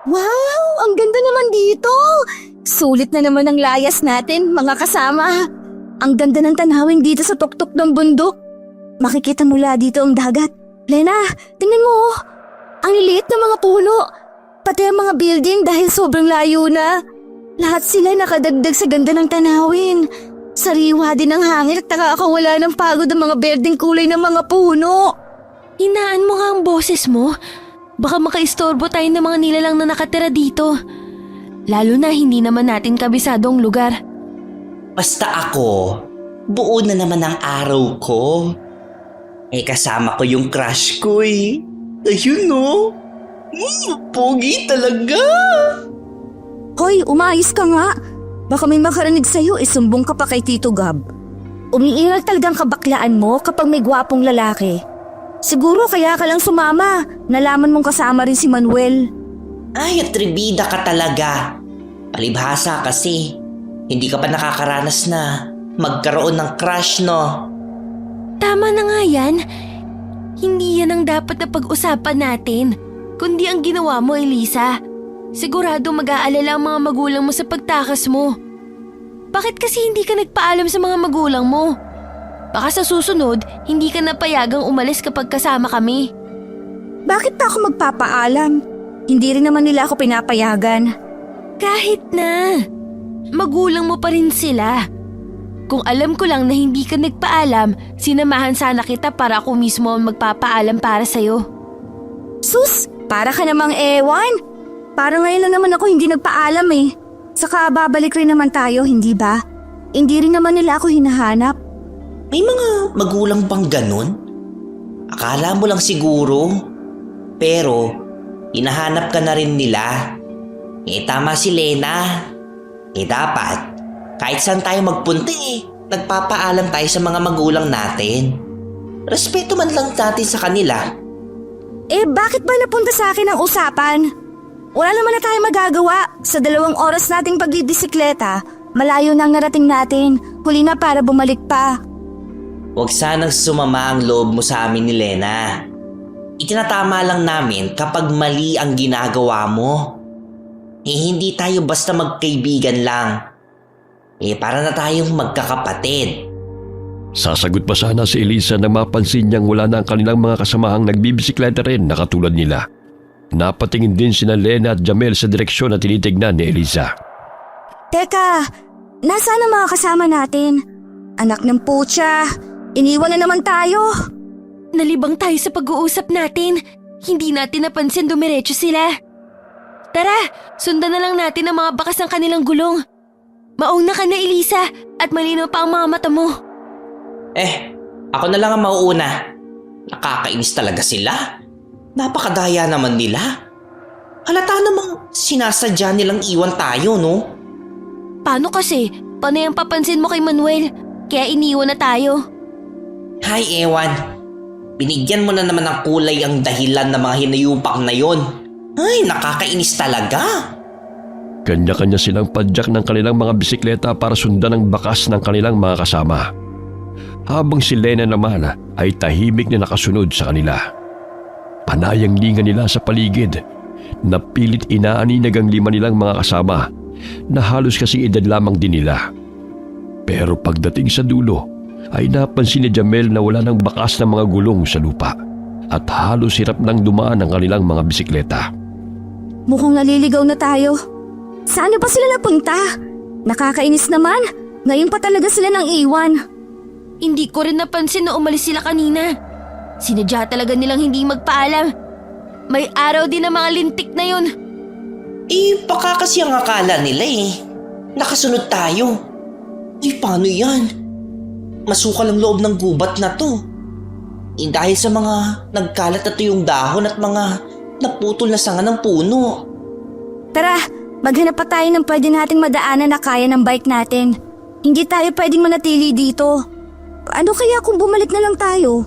Wow! Ang ganda naman dito! Sulit na naman ang layas natin, mga kasama. Ang ganda ng tanawin dito sa tuktok ng bundok. Makikita mula dito ang dagat. Lena, tingnan mo. Ang liliit na mga puno. Pati ang mga building dahil sobrang layo na. Lahat sila nakadagdag sa ganda ng tanawin. Sariwa din ang hangin at nakakawala ng pagod ang mga berdeng kulay ng mga puno. Hinaan mo nga ang boses mo. Baka makaistorbo tayo ng mga nilalang na nakatira dito. Lalo na hindi naman natin kabisado ang lugar. Basta ako, buo na naman ang araw ko. Kasama ko yung crush ko eh. Ayun no. Pogi talaga. Hoy, umayos ka nga. Baka may makarinig sa'yo, isumbong ka pa kay Tito Gab. Umiiral talagang kabaklaan mo kapag may gwapong lalaki. Siguro kaya ka lang sumama. Nalaman mong kasama rin si Manuel. Ay, atribida ka talaga. Palibhasa kasi. Hindi ka pa nakakaranas na magkaroon ng crush, no? Tama na nga yan. Hindi yan ang dapat na pag-usapan natin, kundi ang ginawa mo, Elisa. Sigurado mag-aalala ang mga magulang mo sa pagtakas mo. Bakit kasi hindi ka nagpaalam sa mga magulang mo? Baka sa susunod, hindi ka napayagang umalis kapag kasama kami. Bakit pa ako magpapaalam? Hindi rin naman nila ako pinapayagan. Kahit na. Magulang mo pa rin sila. Kung alam ko lang na hindi ka nagpaalam, sinamahan sana kita para ako mismo ang magpapaalam para sa'yo. Sus, para ka namang ewan. Parang ngayon lang naman ako hindi nagpaalam eh. Saka babalik rin naman tayo, hindi ba? Hindi rin naman nila ako hinahanap. May mga magulang bang ganun? Akala mo lang siguro. Pero, hinahanap ka na rin nila. Tama si Lena. Dapat, kahit saan tayo magpunta nagpapaalam tayo sa mga magulang natin. Respeto man lang natin sa kanila. Bakit ba napunta sa akin ang usapan? Wala naman na tayo magagawa. Sa 2 oras nating pagbibisikleta, malayo na ang narating natin. Huli na para bumalik pa. Huwag sanang sumama ang loob mo sa amin ni Lena. Itinatama lang namin kapag mali ang ginagawa mo. Hindi tayo basta magkaibigan lang. Para na tayong magkakapatid. Sasagot pa sana si Elisa na mapansin niyang wala na ang kanilang mga kasamahang nagbibisikleta rin na katulad nila. Napatingin din sina Lena at Jamel sa direksyon na tinitignan ni Elisa. Teka, nasaan ang mga kasama natin? Anak ng putya, iniwan na naman tayo. Nalibang tayo sa pag-uusap natin. Hindi natin napansin dumiretso sila. Tara, sundan na lang natin ang mga bakas ng kanilang gulong. Mauna ka na, Elisa, at malinaw pa ang mga mata mo. Ako na lang ang mauuna. Nakakainis talaga sila. Napakadaya naman nila. Halata namang sinasadya nilang iwan tayo, no? Paano kasi? Panay ang papansin mo kay Manuel, kaya iniwan na tayo. Hay, ewan. Binigyan mo na naman ng kulay ang dahilan ng mga hinayupak na yon. Ay, nakakainis talaga. Kanya-kanya silang padyak ng kanilang mga bisikleta para sundan ang bakas ng kanilang mga kasama. Habang si Lena naman ay tahimik na nakasunod sa kanila. Panayang linga nila sa paligid. Napilit inaaninag ang 5 nilang mga kasama na halos kasing edad lamang din nila. Pero pagdating sa dulo ay napansin ni Jamel na wala ng bakas ng mga gulong sa lupa at halos hirap nang dumaan ang kanilang mga bisikleta. Mukhang naliligaw na tayo. Saan pa sila napunta? Nakakainis naman. Ngayon pa talaga sila nang iwan. Hindi ko rin napansin na umalis sila kanina. Sinadya talaga nilang hindi magpaalam. May araw din ang mga lintik na yun. Baka kasi ang akala nila nakasunod tayo. Paano yan? Masukal ang loob ng gubat na to. Dahil sa mga nagkalat na tuyong dahon at mga naputol na sanga ng puno. Tara, maghanap pa tayo ng pwede nating madaanan na kaya ng bike natin. Hindi tayo pwedeng manatili dito. Ano kaya kung bumalik na lang tayo?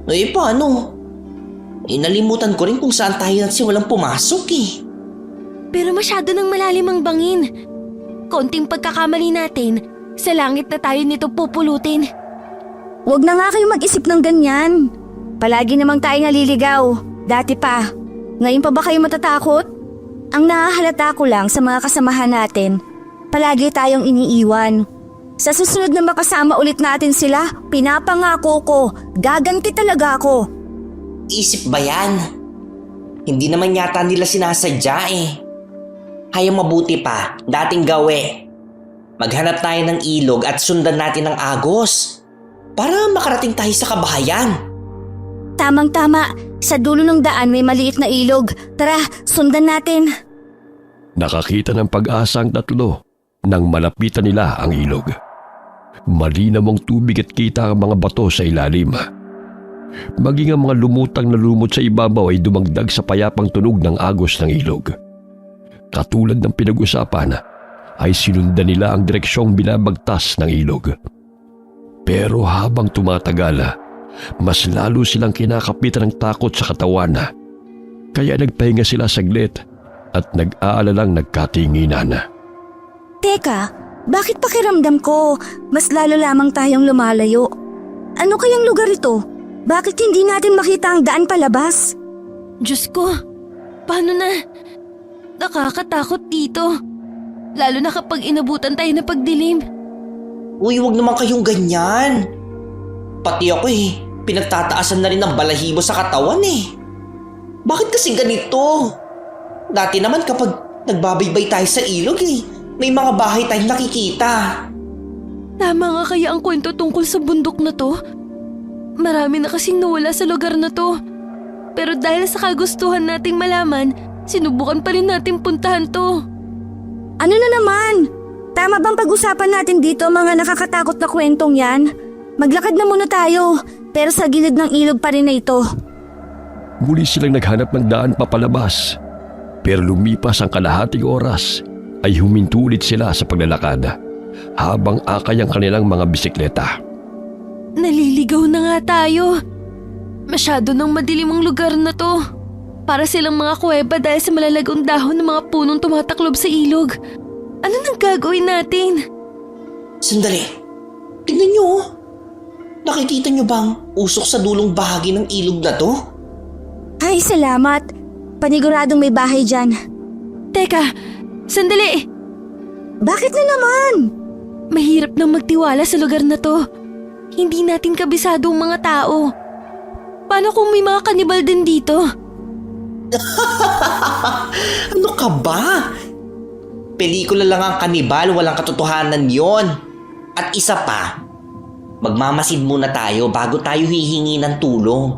Paano? Nalimutan ko rin kung saan tayo nagsimulang pumasok Pero masyado nang malalim ang bangin. Konting pagkakamali natin, sa langit na tayo nito pupulutin. Huwag na nga kayong mag-isip ng ganyan. Palagi namang tayo naliligaw. Dati pa. Ngayon pa ba kayo matatakot? Ang nahahalata ko lang sa mga kasamahan natin, palagi tayong iniiwan. Sa susunod na makasama ulit natin sila, pinapangako ko, gaganti talaga ako. Isip ba yan? Hindi naman yata nila sinasadya eh. Hayang mabuti pa, dating gawi. Maghanap tayo ng ilog at sundan natin ang agos para makarating tayo sa kabahayan. Tamang-tama, sa dulo ng daan may maliit na ilog. Tara, sundan natin. Nakakita ng pag-asa ang tatlo nang malapitan nila ang ilog. Malinaw ang tubig at kita ang mga bato sa ilalim. Maging ang mga lumutang na lumot sa ibabaw ay dumagdag sa payapang tunog ng agos ng ilog. Katulad ng pinag-usapan, ay sinundan nila ang direksyong binabagtas ng ilog. Pero habang tumatagal, mas lalo silang kinakapitan ng takot sa katawan. Kaya nagpahinga sila saglit at nag-aalalang nagkatinginan. Teka, bakit pakiramdam ko mas lalo lamang tayong lumalayo? Ano kayang lugar ito? Bakit hindi natin makita ang daan palabas? Diyos ko, paano na? Nakakatakot dito. Lalo na kapag inabutan tayo na pagdilim. Uy, wag naman kayong ganyan. Pati ako pinagtataasan na rin ng balahibo sa katawan eh. Bakit kasi ganito? Dati naman kapag nagbabaybay tayo sa ilog may mga bahay tayong nakikita. Tama nga kaya ang kwento tungkol sa bundok na to? Marami na kasing nawala sa lugar na to. Pero dahil sa kagustuhan nating malaman, sinubukan pa rin natin puntahan to. Ano na naman? Tama bang pag-usapan natin dito mga nakakatakot na kwentong yan? Maglakad na muna tayo, pero sa gilid ng ilog pa rin na ito. Muli silang naghanap ng daan papalabas. Pero lumipas ang kalahating oras ay huminto ulit sila sa paglalakad habang akay ang kanilang mga bisikleta. Naliligaw na nga tayo. Masyado nang madilim ang lugar na to. Para silang mga kuweba dahil sa malalagong dahon ng mga punong tumataklob sa ilog. Ano nang gagawin natin? Sandali, tignan nyo. Nakikita nyo bang usok sa dulong bahagi ng ilog na to? Ay, salamat. Paniguradong may bahay dyan. Teka, sandali. Bakit na naman? Mahirap nang magtiwala sa lugar na to. Hindi natin kabisado ang mga tao. Paano kung may mga kanibal din dito? Ano ka ba? Pelikula lang ang kanibal, walang katotohanan yon. At isa pa, magmamasid muna tayo bago tayo hihingi ng tulong.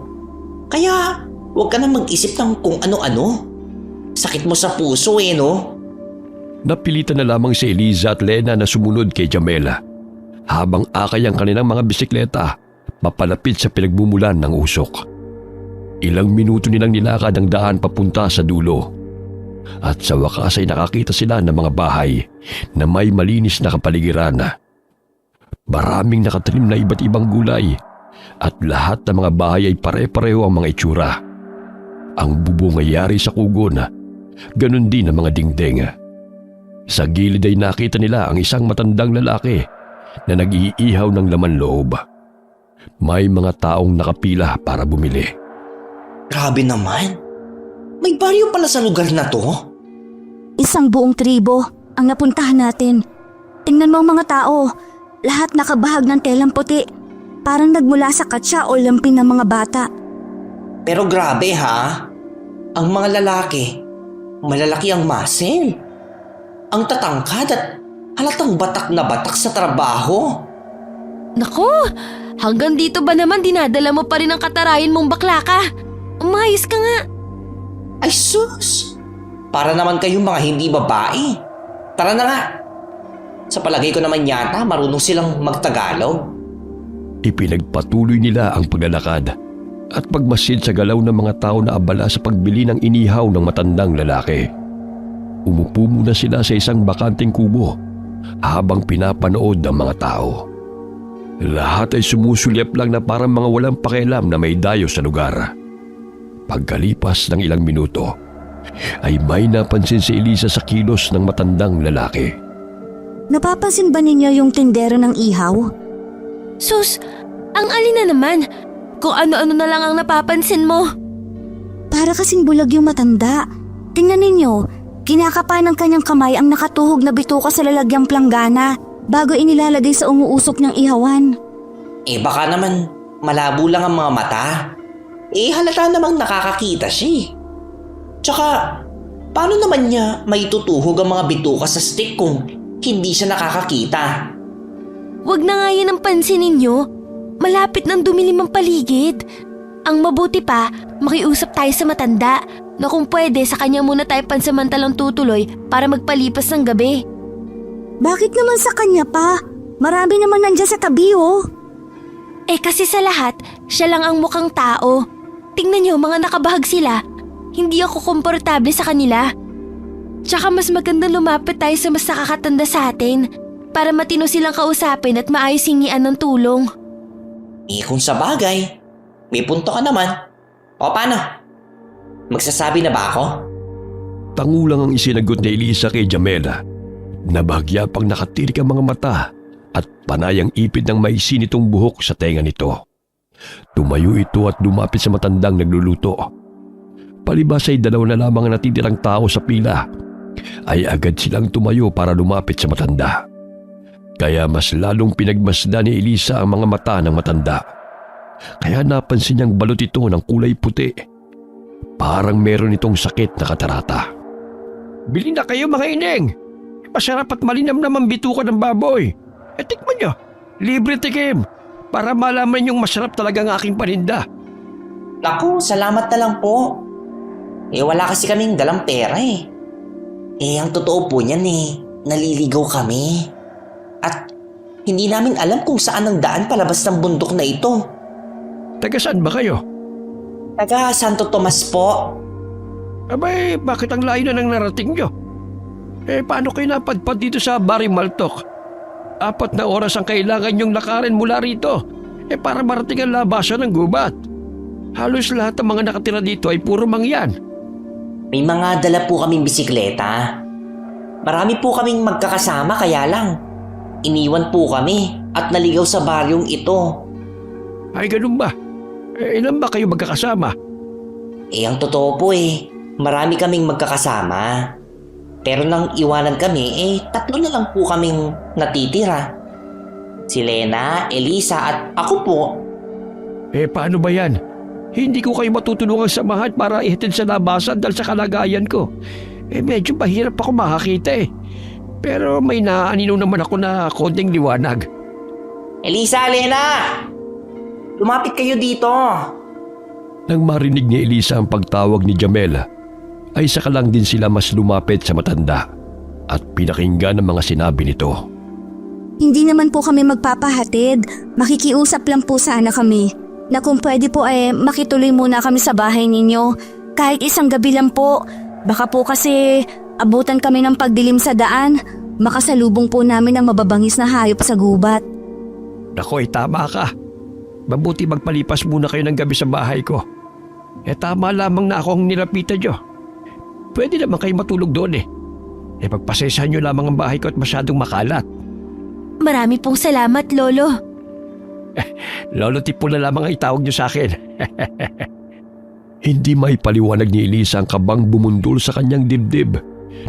Kaya huwag ka na mag-isip ng kung ano-ano. Sakit mo sa puso no? Napilitan na lamang si Eliza at Lena na sumunod kay Jamela habang akay ang kanilang mga bisikleta papalapit sa pinagmumulan ng usok. Ilang minuto nilang nilakad ang daan papunta sa dulo. At sa wakas ay nakakita sila ng mga bahay na may malinis na kapaligiran. Maraming nakatanim na iba't ibang gulay at lahat ng mga bahay ay pare-pareho ang mga itsura. Ang bubong ay yari sa kugon, ganun din ang mga dingding. Sa gilid ay nakita nila ang isang matandang lalaki na nag-iihaw ng laman loob. May mga taong nakapila para bumili. Grabe naman. May baryo pala sa lugar na to? Isang buong tribo ang napuntahan natin. Tingnan mo ang mga tao. Lahat nakabahag ng telang puti. Parang nagmula sa katsa o lampin ng mga bata. Pero grabe ha. Ang mga lalaki, malalaki ang muscle. Ang tatangkad at halatang batak na batak sa trabaho. Nako, hanggang dito ba naman dinadala mo pa rin ang katarayan mong bakla ka? Umayos ka nga. Ay sus! Para naman kayong mga hindi babae. Tara na nga. Sa palagay ko naman yata marunong silang magtagalog. Ipinagpatuloy nila ang paglalakad at pagmasid sa galaw ng mga tao na abala sa pagbili ng inihaw ng matandang lalaki. Umupo muna sila sa isang bakanting kubo habang pinapanood ang mga tao. Lahat ay sumusulyap lang na parang mga walang pakialam na may dayo sa lugar. Pagkalipas ng ilang minuto, ay may napansin si Eliza sa kilos ng matandang lalaki. Napapansin ba ninyo yung tindero ng ihaw? Sus, ang alin na naman. Kung ano-ano na lang ang napapansin mo. Para kasing bulag yung matanda. Tingnan ninyo, Kinakapa ng kanyang kamay ang nakatuhog na bituka sa lalagyang planggana bago inilalagay sa umuusok niyang ihawan. Baka naman malabo lang ang mga mata. Halata namang nakakakita siya eh. Tsaka, paano naman niya maitutuhog ang mga bituka sa stick kung hindi siya nakakakita? Wag na nga yan ang pansinin nyo. Malapit ng dumilim ang paligid. Ang mabuti pa, makiusap tayo sa matanda na kung pwede sa kanya muna tayo pansamantalang tutuloy para magpalipas ng gabi. Bakit naman sa kanya pa? Marami naman nandiyan sa tabi oh. Kasi sa lahat, siya lang ang mukhang tao. Tingnan nyo, mga nakabahag sila. Hindi ako komportable sa kanila. Tsaka mas magandang lumapit tayo sa mas nakakatanda sa atin para matino silang kausapin at maayos hingian ng tulong. Kung sa bagay, may punto ka naman. O paano? Magsasabi na ba ako? Tangulang ang isinagot ni Elisa kay Jamela na bahagya pang nakatirik ang mga mata at panayang ipid ng maisin itong buhok sa tenga nito. Tumayo ito at lumapit sa matandang nagluluto. Palibas ay 2 na lamang ang natitirang tao sa pila, ay agad silang tumayo para lumapit sa matanda. Kaya mas lalong pinagmasdan ni Elisa ang mga mata ng matanda. Kaya napansin niyang balot ito ng kulay puti. Parang meron itong sakit na katarata. Bili na kayo mga ineng! Masarap at malinam naman bituka ng baboy. Tikman nyo, libre tikim, para malaman yung masarap talaga ang aking paninda. Naku, salamat na lang po. Wala kasi kaming dalang pera eh. Ang totoo po niyan naliligaw kami. At hindi namin alam kung saan ang daan palabas ng bundok na ito. Taga saan ba kayo? Taga Santo Tomas po. Abay, bakit ang layo na nang narating nyo? Paano kayo napadpad dito sa Barimaltok? 4 na oras ang kailangan nyong lakarin mula rito. Para marating ang labasan ng gubat. Halos lahat ng mga nakatira dito ay puro mangyan. May mga dala po kaming bisikleta. Marami po kaming magkakasama kaya lang. Iniwan po kami at naligaw sa baryong ito. Ay, ganun ba? Ilan ba kayo magkakasama? Ang totoo po marami kaming magkakasama. Pero nang iwanan kami, 3 na lang po kaming natitira. Si Lena, Elisa at ako po. Paano ba yan? Hindi ko kayo matutulungan samahan para ihatid sa labasan dahil sa kalagayan ko. Medyo mahirap ako makakita Pero may naaanino naman ako na konting liwanag. Elisa, Lena! Lumapit kayo dito. Nang marinig ni Elisa ang pagtawag ni Jamela, ay saka lang din sila mas lumapit sa matanda at pinakinggan ang mga sinabi nito. Hindi naman po kami magpapahatid. Makikiusap lang po sana kami. Na kung pwede po makituloy muna kami sa bahay ninyo. Kahit isang gabi lang po. Baka po kasi abutan kami ng pagdilim sa daan. Makasalubong po namin ang mababangis na hayop sa gubat. Nako, tama ka. Mabuti magpalipas muna kayo ng gabi sa bahay ko. Tama lamang na ako ang nilapitan nyo. Pwede naman kayo matulog doon pagpasesahan nyo lamang ang bahay ko at masyadong makalat. Marami pong salamat, Lolo. Lolo Tipo na lamang ang itawag nyo sa akin. Hindi may paliwanag ni Elisa ang kabang bumundol sa kanyang dibdib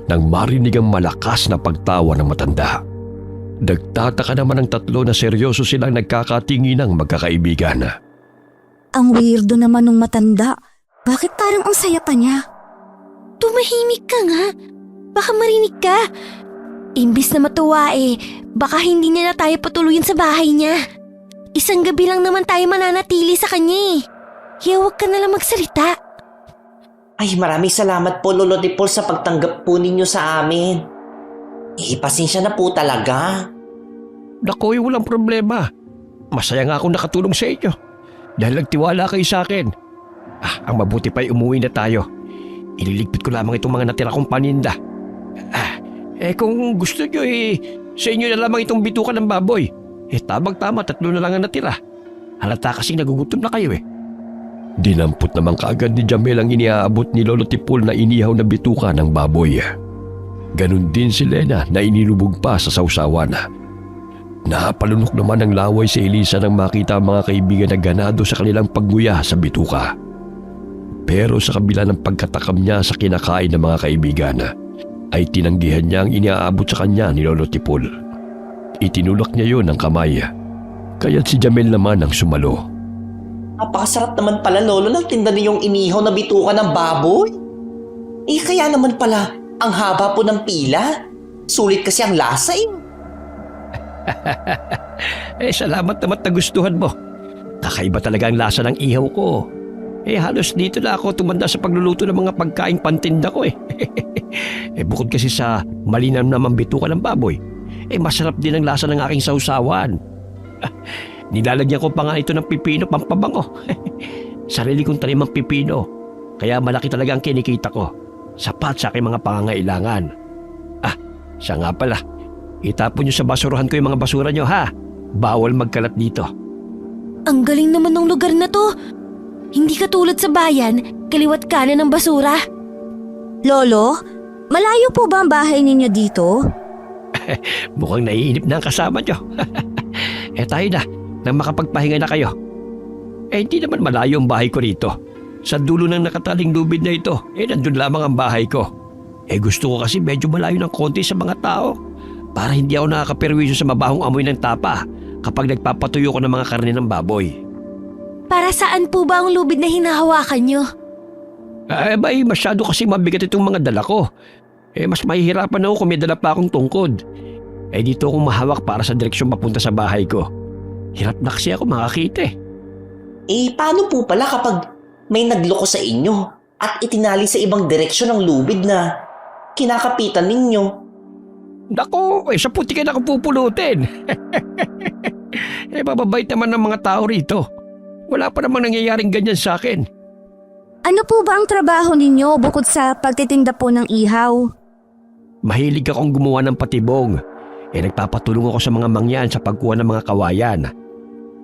nang marinig ang malakas na pagtawa ng matanda. Nagtataka naman ang 3 na seryoso silang nagkakatinginang magkakaibigan. Ang weirdo naman ng matanda. Bakit parang ang saya pa niya? Tumahimik ka nga. Baka marinig ka. Imbis na matuwa baka hindi niya na tayo patuluyin sa bahay niya. Isang gabi lang naman tayo mananatili sa kanya Kaya huwag ka nalang magsalita. Ay, maraming salamat po Lolo Dipol sa pagtanggap po ninyo sa amin. Pasensya na po talaga. Nakoy, walang problema. Masaya nga akong nakatulong sa inyo. Dahil nagtiwala kayo sa akin. Ang mabuti pa'y umuwi na tayo. Ililigpit ko lamang itong mga natira kong paninda. Kung gusto nyo sa inyo na lamang itong bituka ng baboy. Tamang-tama 3 na lang ang natira. Halata kasing nagugutom na kayo Dinampot naman kaagad ni Jamel ang iniaabot ni Lolo Tipol na inihaw na bituka ng baboy. Ganon din si Lena na inilubog pa sa sausawan. Napalunok naman ang laway si Elisa nang makita ang mga kaibigan na ganado sa kanilang pagguya sa bituka. Pero sa kabila ng pagkatakam niya sa kinakain ng mga kaibigan, ay tinanggihan niya ang iniaabot sa kanya ni Lolo Tipol. Itinulak niya yon ng kamay, kaya't si Jamel naman ang sumalo. Napakasarap naman pala, Lolo, ng tinda niyong inihaw na bituka ng baboy. Kaya naman pala, ang haba po ng pila. Sulit kasi ang lasa eh. Salamat naman na gustuhan mo. Kakaiba talaga ang lasa ng ihaw ko. Halos dito na ako tumanda sa pagluluto ng mga pagkaing pantinda ko eh. Bukod kasi sa malinam namang bituka ng baboy, masarap din ang lasa ng aking sausawan. Nilalagyan ko pa nga ito ng pipino pampabango. Sarili kong tanim ang pipino, kaya malaki talaga ang kinikita ko. Sapat sa aking mga pangangailangan. Siya nga pala, itapon niyo sa basurahan ko yung mga basura niyo ha. Bawal magkalat dito. Ang galing naman ng lugar na to. Hindi katulad sa bayan, kaliwat kanan ng basura. Lolo, malayo po ba ang bahay ninyo dito? Mukhang naiinip na ang kasama niyo. Tayo na, nang makapagpahinga na kayo. Hindi naman malayo ang bahay ko rito. Sa dulo ng nakataling lubid na ito, nandun lamang ang bahay ko. Gusto ko kasi medyo malayo ng konti sa mga tao para hindi ako nakakaperwisyo sa mabahong amoy ng tapa kapag nagpapatuyo ko ng mga karne ng baboy. Para saan po ba ang lubid na hinahawakan nyo? Masyado kasi mabigat itong mga dala ko. Mas mahihirapan ako kung may dala pa akong tungkod. Dito akong mahawak para sa direksyon papunta sa bahay ko. Hirap na kasi ako makakita Paano po pala kapag may nagloko sa inyo at itinali sa ibang direksyon ng lubid na kinakapitan ninyo? Naku, sa putikan ako pupulutin. Mababait naman ng mga tao rito. Wala pa namang nangyayaring ganyan sa akin. Ano po ba ang trabaho ninyo bukod sa pagtitinda po ng ihaw? Mahilig akong gumawa ng patibong. Nagpapatulong ako sa mga mangyan sa pagkuha ng mga kawayan.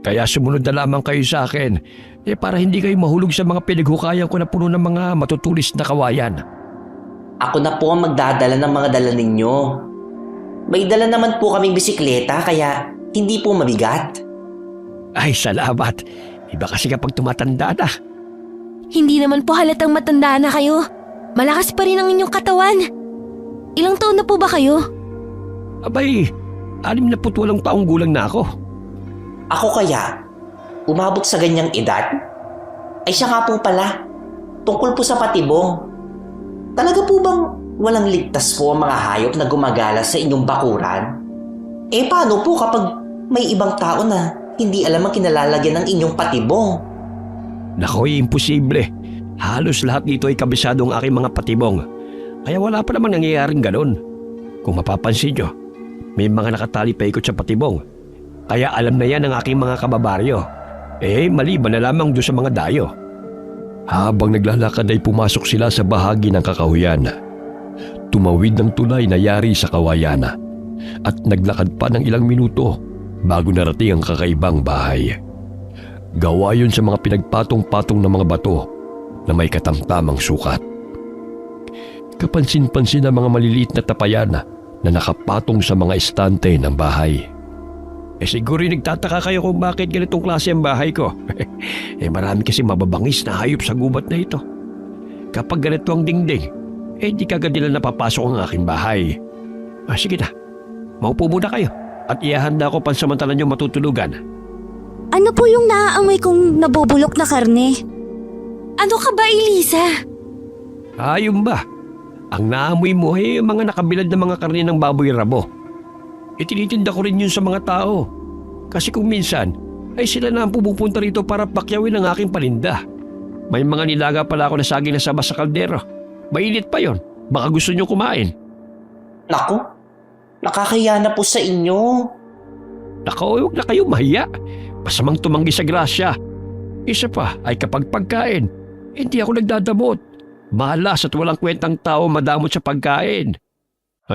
Kaya sumunod na lamang kayo sa akin para hindi kayo mahulog sa mga pinaghukayan ko na puno ng mga matutulis na kawayan. Ako na po ang magdadala ng mga dala ninyo. May dala naman po kaming bisikleta kaya hindi po mabigat. Salamat. Iba kasi kapag tumatanda na. Hindi naman po halatang matanda na kayo. Malakas pa rin ang inyong katawan. Ilang taon na po ba kayo? 68 taong gulang na ako. Ako kaya, umabot sa ganyang edad? Siya nga po pala, tungkol po sa patibong. Talaga po bang walang ligtas po ang mga hayop na gumagala sa inyong bakuran? Paano po kapag may ibang tao na hindi alam ang kinalalagyan ng inyong patibong? Naku, imposible. Halos lahat dito ay kabisado ang aking mga patibong. Kaya wala pa namang nangyayaring ganon. Kung mapapansin nyo, may mga nakatali pa ikot sa patibong. Kaya alam na yan ng aking mga kababaryo. Maliban na lamang doon sa mga dayo. Habang naglalakad ay pumasok sila sa bahagi ng kakahuyan. Tumawid ng tulay na yari sa kawayan. At naglakad pa ng ilang minuto bago narating ang kakaibang bahay. Gawa yun sa mga pinagpatong-patong na mga bato na may katamtamang sukat. Kapansin-pansin ang mga maliliit na tapayan na nakapatong sa mga estante ng bahay. Siguro nagtataka kayo kung bakit ganitong klase ang bahay ko. Marami kasi mababangis na hayop sa gubat na ito. Kapag ganito ang dingding, di kagad nila napapasok ang aking bahay. Sige na, maupo muna kayo at ihahanda ko pansamantala nyo matutulugan. Ano po yung naaamoy kong nabubulok na karne? Ano ka ba, Elisa? Ayun ba? Ang naamoy mo ay mga nakabilad na mga karne ng baboy rabo. Itinitinda ko rin yun sa mga tao. Kasi kung minsan, ay sila na ang pumupunta rito para pakyawin ang aking paninda. May mga nilaga pala ako na saging na sabas sa kaldero. Mainit pa yon. Baka gusto nyo kumain. Naku, nakakahiya na po sa inyo. Naku, huwag na kayo mahiya. Masamang tumanggi sa grasya. Isa pa ay kapag pagkain, hindi ako nagdadamot. Malas at walang kwentang tao madamot sa pagkain.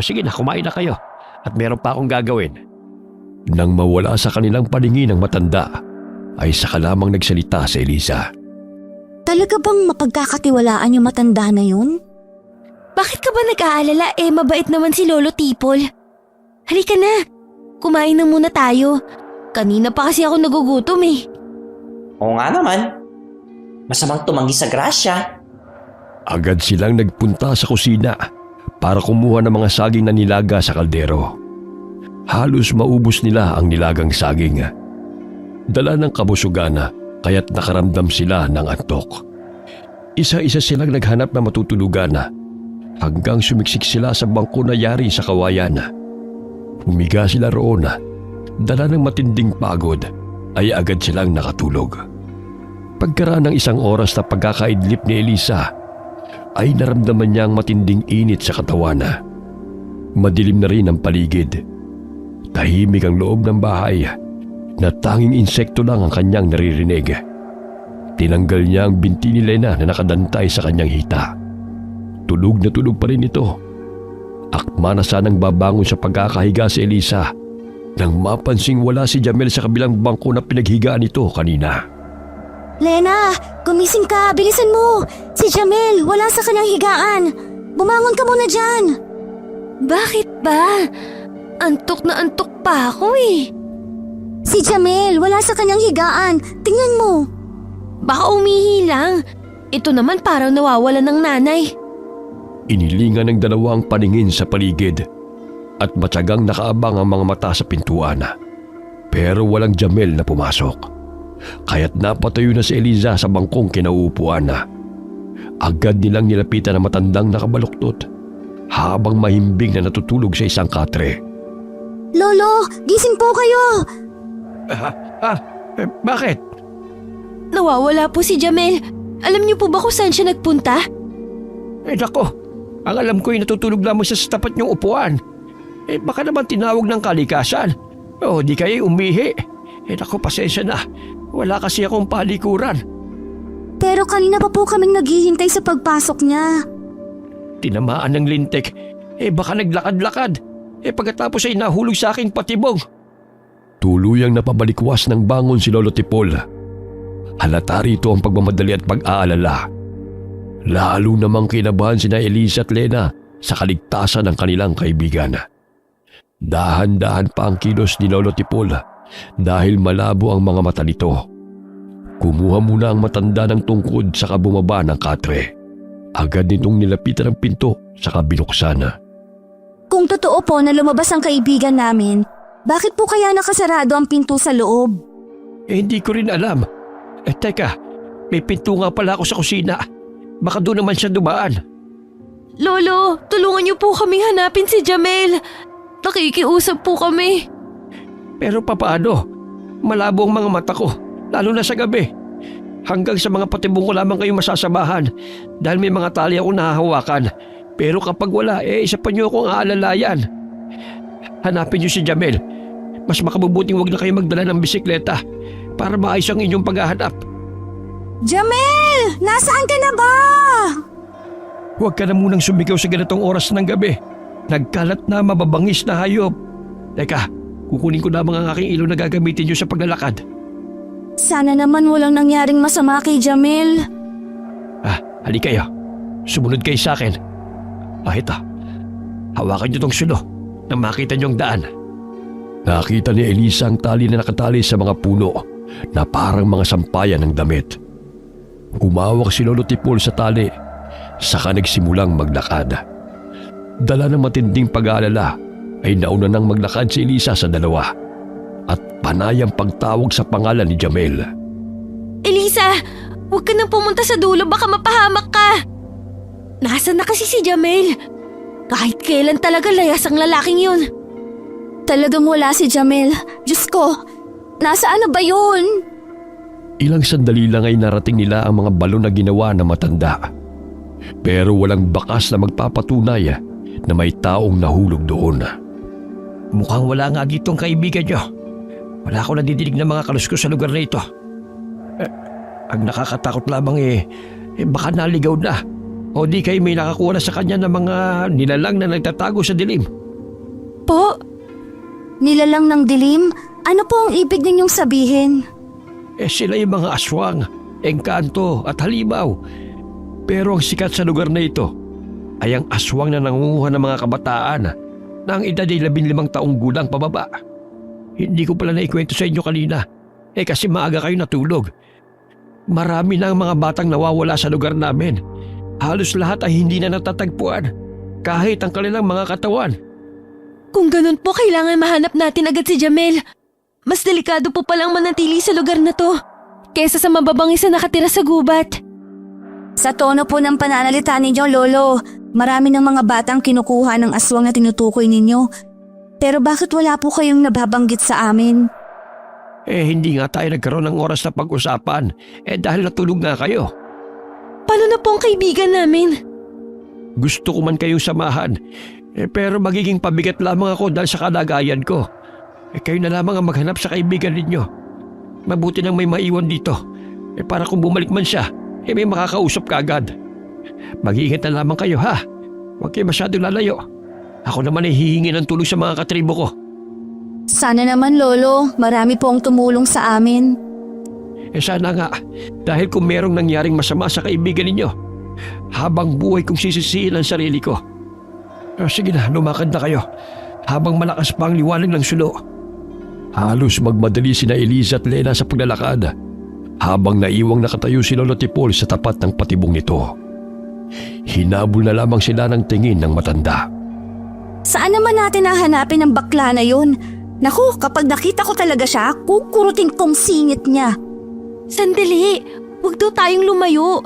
Sige na, kumain na kayo. At meron pa akong gagawin. Nang mawala sa kanilang paningin ng matanda, ay saka lamang nagsalita si Elisa. Talaga bang mapagkakatiwalaan yung matanda na yun? Bakit ka ba nag-aalala? Mabait naman si Lolo Tipol. Halika na, kumain na muna tayo. Kanina pa kasi ako nagugutom Oo nga naman. Masamang tumanggi sa grasya. Agad silang nagpunta sa kusina para kumuha ng mga saging na nilaga sa kaldero. Halos maubos nila ang nilagang saging. Dala ng kabusugan kaya't nakaramdam sila ng antok. Isa-isa silang naghanap na matutulugan hanggang sumiksik sila sa bangko na yari sa kawayan. Humiga sila roon. Dala ng matinding pagod ay agad silang nakatulog. Pagkaraan ng isang oras na pagkakaidlip ni Elisa ay naramdaman niya ang matinding init sa katawan. Madilim na rin ang paligid. Tahimik ang loob ng bahay na tanging insekto lang ang kanyang naririnig. Tinanggal niya ang binti ni Lena na nakadantay sa kanyang hita. Tulog na tulog pa rin ito. Akma na sanang babangon sa pagkakahiga si Elisa nang mapansing wala si Jamel sa kabilang bangko na pinaghigaan nito kanina. Lena, gumising ka, bilisan mo. Si Jamel, wala sa kanyang higaan. Bumangon ka muna dyan. Bakit ba? Antok na antok pa ako eh. Si Jamel, wala sa kanyang higaan. Tingnan mo. Baka umihi lang. Ito naman parang nawawala ng nanay. Inilingan ng dalawa ang paningin sa paligid at matyagang nakaabang ang mga mata sa pintuan. Pero walang Jamel na pumasok. Kaya't napatayo na si Eliza sa bangkong kinauupuan. Agad nilang nilapitan ang matandang nakabaluktot habang mahimbing na natutulog sa isang katre. Lolo, gising po kayo. Bakit? Nawawala po si Jamel. Alam niyo po ba kung saan siya nagpunta? Nako, ang alam ko ay natutulog lamang siya sa tapat niyong upuan. Baka naman tinawag ng kalikasan. O di kayo umihi. Nako, pasensya na. Wala kasi akong palikuran. Pero kanina pa po kaming naghihintay sa pagpasok niya. Tinamaan ng lintik. Baka naglakad-lakad. Pagkatapos ay nahulog sa aking patibong. Tuluyang napabalikwas ng bangon si Lolo Tipol. Halata rito ang pagmamadali at pag-aalala. Lalo namang kinabahan sina Elisa at Lena sa kaligtasan ng kanilang kaibigan. Dahan-dahan pa ang kilos ni Lolo Tipol dahil malabo ang mga mata nito. Kumuha muna ang matanda ng tungkod saka bumaba ng katre. Agad nitong nilapitan ang pinto saka binuksan. Kung totoo po na lumabas ang kaibigan namin, bakit po kaya nakasarado ang pinto sa loob? Hindi ko rin alam. Teka, may pinto nga pala ako sa kusina. Baka doon naman siya dumaan. Lolo, tulungan niyo po kaming hanapin si Jamel. Nakikiusap po kami. Pero papaano? Malabo ang mga mata ko, lalo na sa gabi. Hanggang sa mga patibong ko lamang kayo masasabahan dahil may mga tali akong nahahawakan. Pero kapag wala, isa pa niyo akong aalalayan. Hanapin niyo si Jamel. Mas makabubuting wag na kayo magdala ng bisikleta para maayos ang inyong paghahanap. Jamel! Nasaan ka na ba? Huwag ka na munang sumigaw sa ganitong oras ng gabi. Nagkalat na mababangis na hayop. Teka, kukunin ko lamang ang aking ilaw na gagamitin niyo sa paglalakad. Sana naman walang nangyaring masama kay Jamel. Halika kayo. Sumunod kayo sa akin. Ito. Hawakan niyo tong sulo nang makita niyo ang daan. Nakita ni Elisa ang tali na nakatali sa mga puno na parang mga sampayan ng damit. Humawak si Lolo Tipol sa tali, saka nagsimulang maglakad. Dala ng matinding pag-aalala ay nauna nang maglakad si Elisa sa dalawa at panayang pagtawag sa pangalan ni Jamel. Elisa, huwag ka nang pumunta sa dulo, baka mapahamak ka. Nasaan na kasi si Jamel? Kahit kailan talaga layas ang lalaking yun. Talagang wala si Jamel. Diyos ko, nasaan na ba yun? Ilang sandali lang ay narating nila ang mga balon na ginawa ng matanda. Pero walang bakas na magpapatunay na may taong nahulog doon. Mukhang wala nga dito ang kaibigan niyo. Wala akong nadidinig ng mga kaluskos sa lugar na ito. Ang nakakatakot lamang baka naligaw na. O di kayo may nakakuha na sa kanya ng mga nilalang na nagtatago sa dilim. Po? Nilalang ng dilim? Ano po ang ibig ninyong sabihin? Sila yung mga aswang, engkanto at halimaw. Pero ang sikat sa lugar na ito ay ang aswang na nangunguha ng mga kabataan na ang edad ay 15 taong gulang pababa. Hindi ko pala naikwento sa inyo kanina kasi maaga kayo natulog. Marami na ang mga batang nawawala sa lugar namin. Halos lahat ay hindi na natatagpuan. kahit ang kanilang mga katawan. Kung ganun po, kailangan mahanap natin agad si Jamel. Mas delikado po palang manatili sa lugar na to kesa sa mababangis na nakatira sa gubat. Sa tono po ng pananalita ninyo, Lolo, marami ng mga batang kinukuha ng aswang na tinutukoy ninyo. Pero bakit wala po kayong nababanggit sa amin? Hindi nga tayo nagkaroon ng oras na pag-usapan dahil natulog nga kayo. Paano na po ang kaibigan namin? Gusto ko man kayong samahan pero magiging pabigat lamang ako dahil sa kalagayan ko. Kayo na lamang ang maghanap sa kaibigan ninyo. Mabuti nang may maiwan dito para kung bumalik man siya may makakausap ka agad. Mag-iingat na lamang kayo ha. Huwag kayo masyadong lalayo. Ako naman ay hihingi ng tulong sa mga katribo ko. Sana naman, Lolo, marami po ang tumulong sa amin. Sana nga, dahil kung merong nangyaring masama sa kaibigan ninyo, habang buhay kong sisisihin ang sarili ko. Sige na, lumakad na kayo, habang malakas pa ang liwanag ng sulo. Halos magmadali sina Eliza at Lena sa paglalakad, habang naiwang nakatayo si Lolo Tipol sa tapat ng patibong nito. Hinabol na lamang sila ng tingin ng matanda. Saan naman natin hahanapin ang bakla na yun? Naku, kapag nakita ko talaga siya, kukurutin kong singit niya. Sandali, huwag daw tayong lumayo.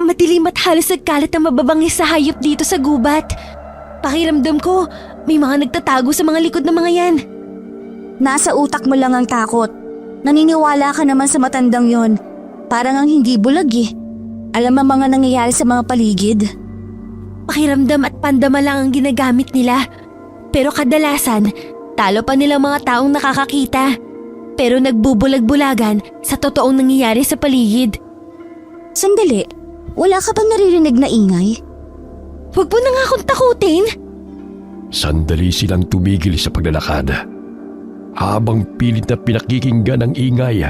Madilim at halos nagkalat ang mababangis sa hayop dito sa gubat. Pakiramdam ko, may mga nagtatago sa mga likod ng mga yan. Nasa utak mo lang ang takot. Naniniwala ka naman sa matandang yon. Parang ang hindi bulag eh. Alam ang mga nangyayari sa mga paligid. Pakiramdam at pandama lang ang ginagamit nila. Pero kadalasan, talo pa nilang mga taong nakakakita. Pero nagbubulag-bulagan sa totoong nangyayari sa paligid. Sandali, wala ka bang naririnig na ingay? Huwag mo na nga akong takutin. Sandali silang tumigil sa paglalakad, habang pilit na pinakikinggan ang ingay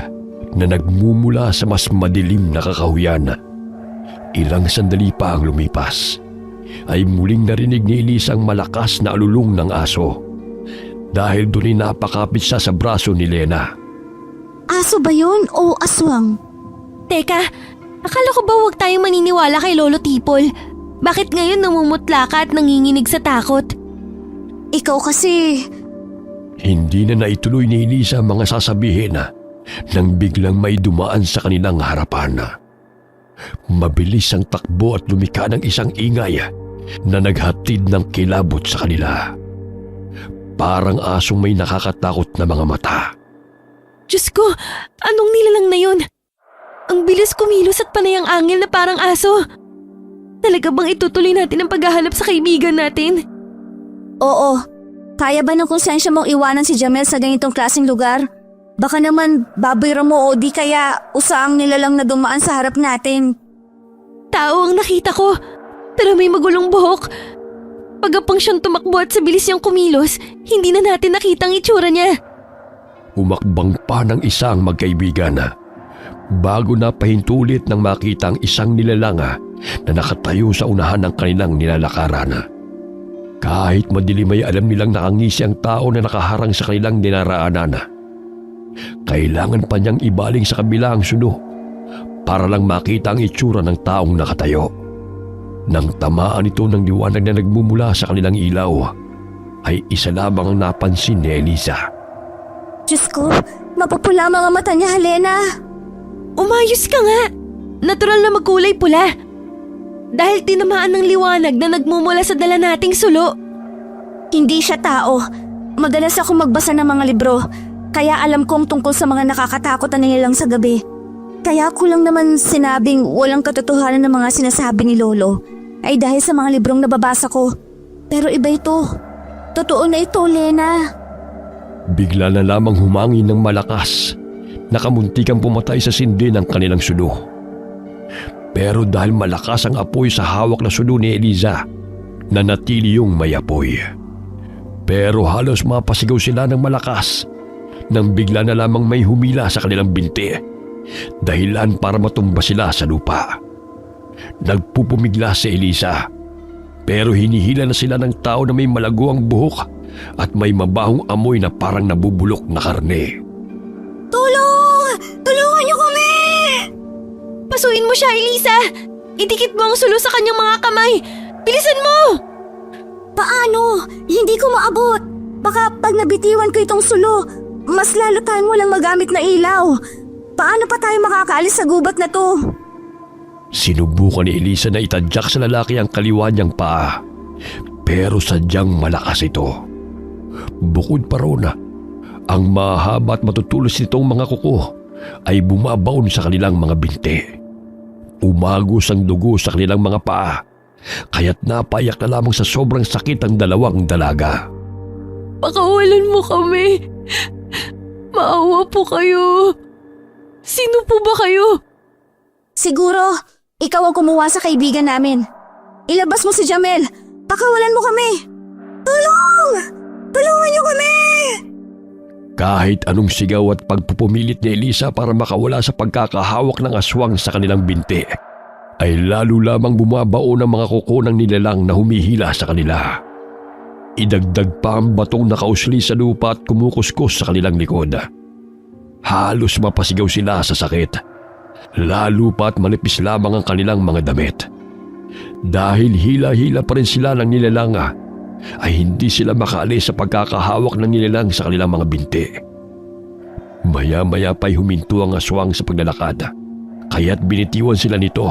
na nagmumula sa mas madilim na kakahuyan. Ilang sandali pa ang lumipas, ay muling narinig ni Elisa ang malakas na alulong ng aso. Dahil doon ay napakapit siya sa braso ni Lena. Aso ba yun o aswang? Teka, akala ko ba huwag tayong maniniwala kay Lolo Tipol? Bakit ngayon namumutla ka at nanginginig sa takot? Ikaw kasi... Hindi na naituloy ni Elisa ang mga sasabihin nang biglang may dumaan sa kanilang harapan. Mabilis ang takbo at lumika ng isang ingay na naghatid ng kilabot sa kanila. Parang asong may nakakatakot na mga mata. Diyos ko, anong nilalang na yun? Ang bilis kumilos at panay ang angel na parang aso. Talaga bang itutuloy natin ang paghahanap sa kaibigan natin? Oo. Kaya ba ng konsensya mong iwanan si Jamel sa ganitong klaseng lugar? Baka naman babayra mo o di kaya usaang nilalang na dumaan sa harap natin. Tao ang nakita ko, pero may magulong buhok. Pagapang siyang tumakbo at sa bilis niyang kumilos, hindi na natin nakita ang itsura niya. Umakbang pa ng isang magkaibigan bago napahintulit nang makita ang isang nilalang na nakatayo sa unahan ng kanilang nilalakaran. Kahit madilim ay alam nilang nakangisi ang tao na nakaharang sa kanilang dinaraanan. Kailangan pa niyang ibaling sa kabila ang suno para lang makita ang itsura ng taong nakatayo. Nang tamaan ito ng liwanag na nagmumula sa kanilang ilaw, ay isa lamang ang napansin ni Elisa. Diyos ko, mapupula mga mata niya, Helena. Umayos ka nga! Natural na magkulay pula. Dahil tinamaan ng liwanag na nagmumula sa dala nating sulo. Hindi siya tao. Madalas ako magbasa ng mga libro, kaya alam kong tungkol sa mga nakakatakot na nilang sa gabi. Kaya ko lang naman sinabing walang katotohanan ng mga sinasabi ni Lolo ay dahil sa mga librong nababasa ko. Pero iba ito. Totoo na ito, Lena. Bigla na lamang humangin ng malakas, nakamuntikang pumatay sa sindi ng kanilang sulo. Pero dahil malakas ang apoy sa hawak na sulo ni Eliza, nanatili yung may apoy. Pero halos mapasigaw sila ng malakas nang bigla na lamang may humila sa kanilang binti, dahilan para matumba sila sa lupa. Nagpupumigla si Elisa, pero hinihila na sila ng tao na may malago ang buhok at may mabahong amoy na parang nabubulok na karne. Tulong! Tulungan niyo kami! Pasuin mo siya, Elisa! Idikit mo ang sulo sa kanyang mga kamay! Bilisan mo! Hindi ko maabot. Baka pag nabitiwan ko itong sulo, mas lalo tayong walang magamit na ilaw. Paano pa tayo makakaalis sa gubat na to? Sinubukan ni Elisa na itadyak sa lalaki ang kaliwa niyang paa. Pero sadyang malakas ito. Bukod pa roon, ang mahaba at matutulos nitong mga kuko ay bumabaon sa kanilang mga binti. Umagos ang dugo sa kanilang mga paa, kaya't napaiyak na lamang sa sobrang sakit ang dalawang dalaga. Pakawalan mo kami. Maawa po kayo. Sino po ba kayo? Siguro, ikaw ang kumuha sa kaibigan namin. Ilabas mo si Jamel. Pakawalan mo kami. Tulong! Tulungan niyo kami! Kahit anong sigaw at pagpupumilit ni Elisa para makawala sa pagkakahawak ng aswang sa kanilang binti, ay lalo lamang bumabaon ang mga kuko ng nilalang na humihila sa kanila. Idagdag pa ang batong nakausli sa lupa at kumukuskus sa kanilang likod. Halos mapasigaw sila sa sakit. Lalo pa at manipis lamang ang kanilang mga damit. Dahil hila-hila pa rin sila ng nilalang, ay hindi sila makaalis sa pagkakahawak ng nilalang sa kanilang mga binti. Maya-maya pa'y huminto ang aswang sa paglalakad, kaya't binitiwan sila nito.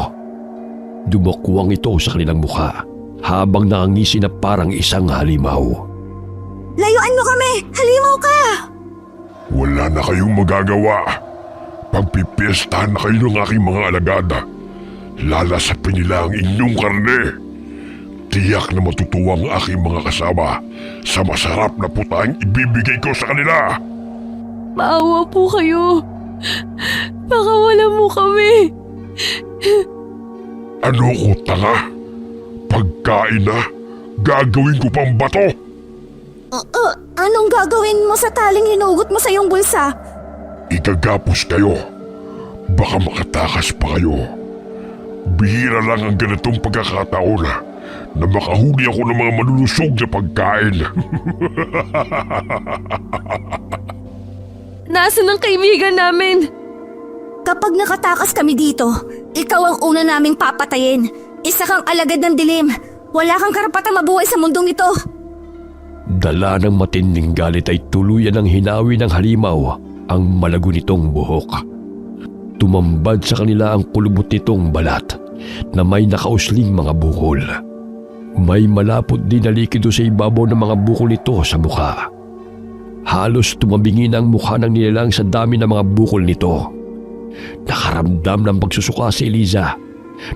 Dumukwang ito sa kanilang mukha habang nangangisi na parang isang halimaw. Layuan mo kami! Halimaw ka! Wala na kayong magagawa. Pagpipiestahan na kayo ng aking mga alagad, lalasapin nila ang inyong karne. Tiyak na matutuwa ang aking mga kasama sa masarap na putaing ibibigay ko sa kanila. Maawa po kayo. Pakawalan mo kami. Ano ko, tanga? Pagkain na, gagawin ko pang bato. Anong gagawin mo sa taling hinugot mo sa iyong bulsa? Igagapos kayo. Baka makatakas pa kayo. Bihira lang ang ganitong pagkakataon na makahuli ako ng mga malulusog na pagkain. Nasaan ang kaibigan namin? Kapag nakatakas kami dito, ikaw ang una naming papatayin. Isa kang alagad ng dilim. Wala kang karapatang mabuhay sa mundong ito. Dala ng matinding galit ay tuluyan ng hinawi ng halimaw ang malago nitong buhok. Tumambad sa kanila ang kulubot nitong balat na may nakausling mga bukol. May malapot din na likido sa ibabaw ng mga bukol nito sa mukha. Halos tumabingin ang mukha ng nilalang sa dami ng mga bukol nito. Nakaramdam ng pagsusuka si Eliza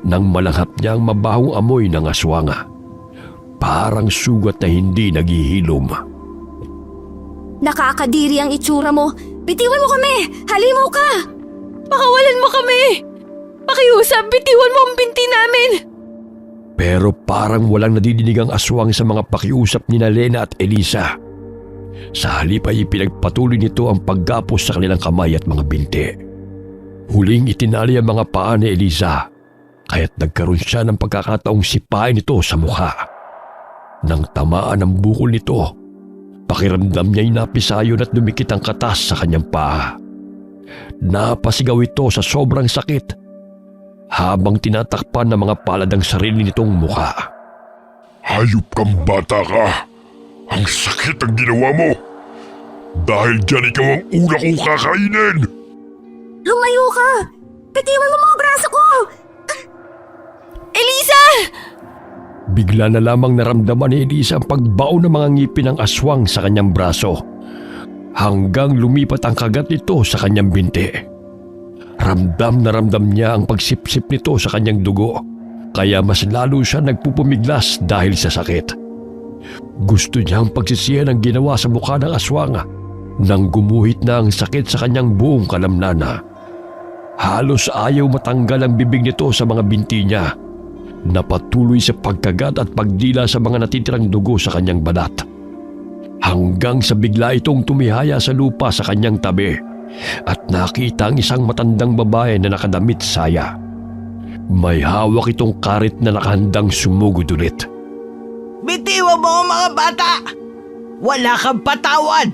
nang malanghap niya ang mabahong amoy ng aswanga. Parang sugat na hindi naghihilom. Nakakadiri ang itsura mo. Bitiwan mo kami! Halimaw ka! Pakawalan mo kami. Pakiusap, bitiwan mo ang binti namin. Pero parang walang nadidinig ang aswang sa mga pakiusap ni Lena at Elisa. Sa halip ay pinagpatuloy nito ang paggapos sa kanilang kamay at mga binti. Huling itinali ang mga paa ni Elisa, kaya't nagkaroon siya ng pagkakataong sipain ito sa mukha. Nang tamaan ang bukol nito, pakiramdam niya'y napisayon at dumikit ang katas sa kanyang paa. Napasigaw ito sa sobrang sakit habang tinatakpan ng mga palad ang sarili nitong mukha. Hayop kang bata ka! Ang sakit ang ginawa mo! Dahil dyan ikaw ang una kong kakainin! Lumayo ka! Bitiwan mo mga braso ko! Elisa! Bigla na lamang naramdaman ni Elisa ang pagbaon ng mga ngipin ng aswang sa kanyang braso hanggang lumipat ang kagat nito sa kanyang binti. Ramdam na ramdam niya ang pagsipsip nito sa kanyang dugo, kaya mas lalo siya nagpupumiglas dahil sa sakit. Gusto niyang pagsisihan ang ginawa sa mukha ng aswang nang gumuhit na ang sakit sa kanyang buong kalamnana. Halos ayaw matanggal ang bibig nito sa mga binti niya, na patuloy sa pagkagat at pagdila sa mga natitirang dugo sa kanyang balat. Hanggang sa bigla itong tumihaya sa lupa sa kanyang tabi at nakita ang isang matandang babae na nakadamit saya. May hawak itong karit na nakahandang sumugod ulit. Bitiwan mo ang mga bata! Wala kang patawad!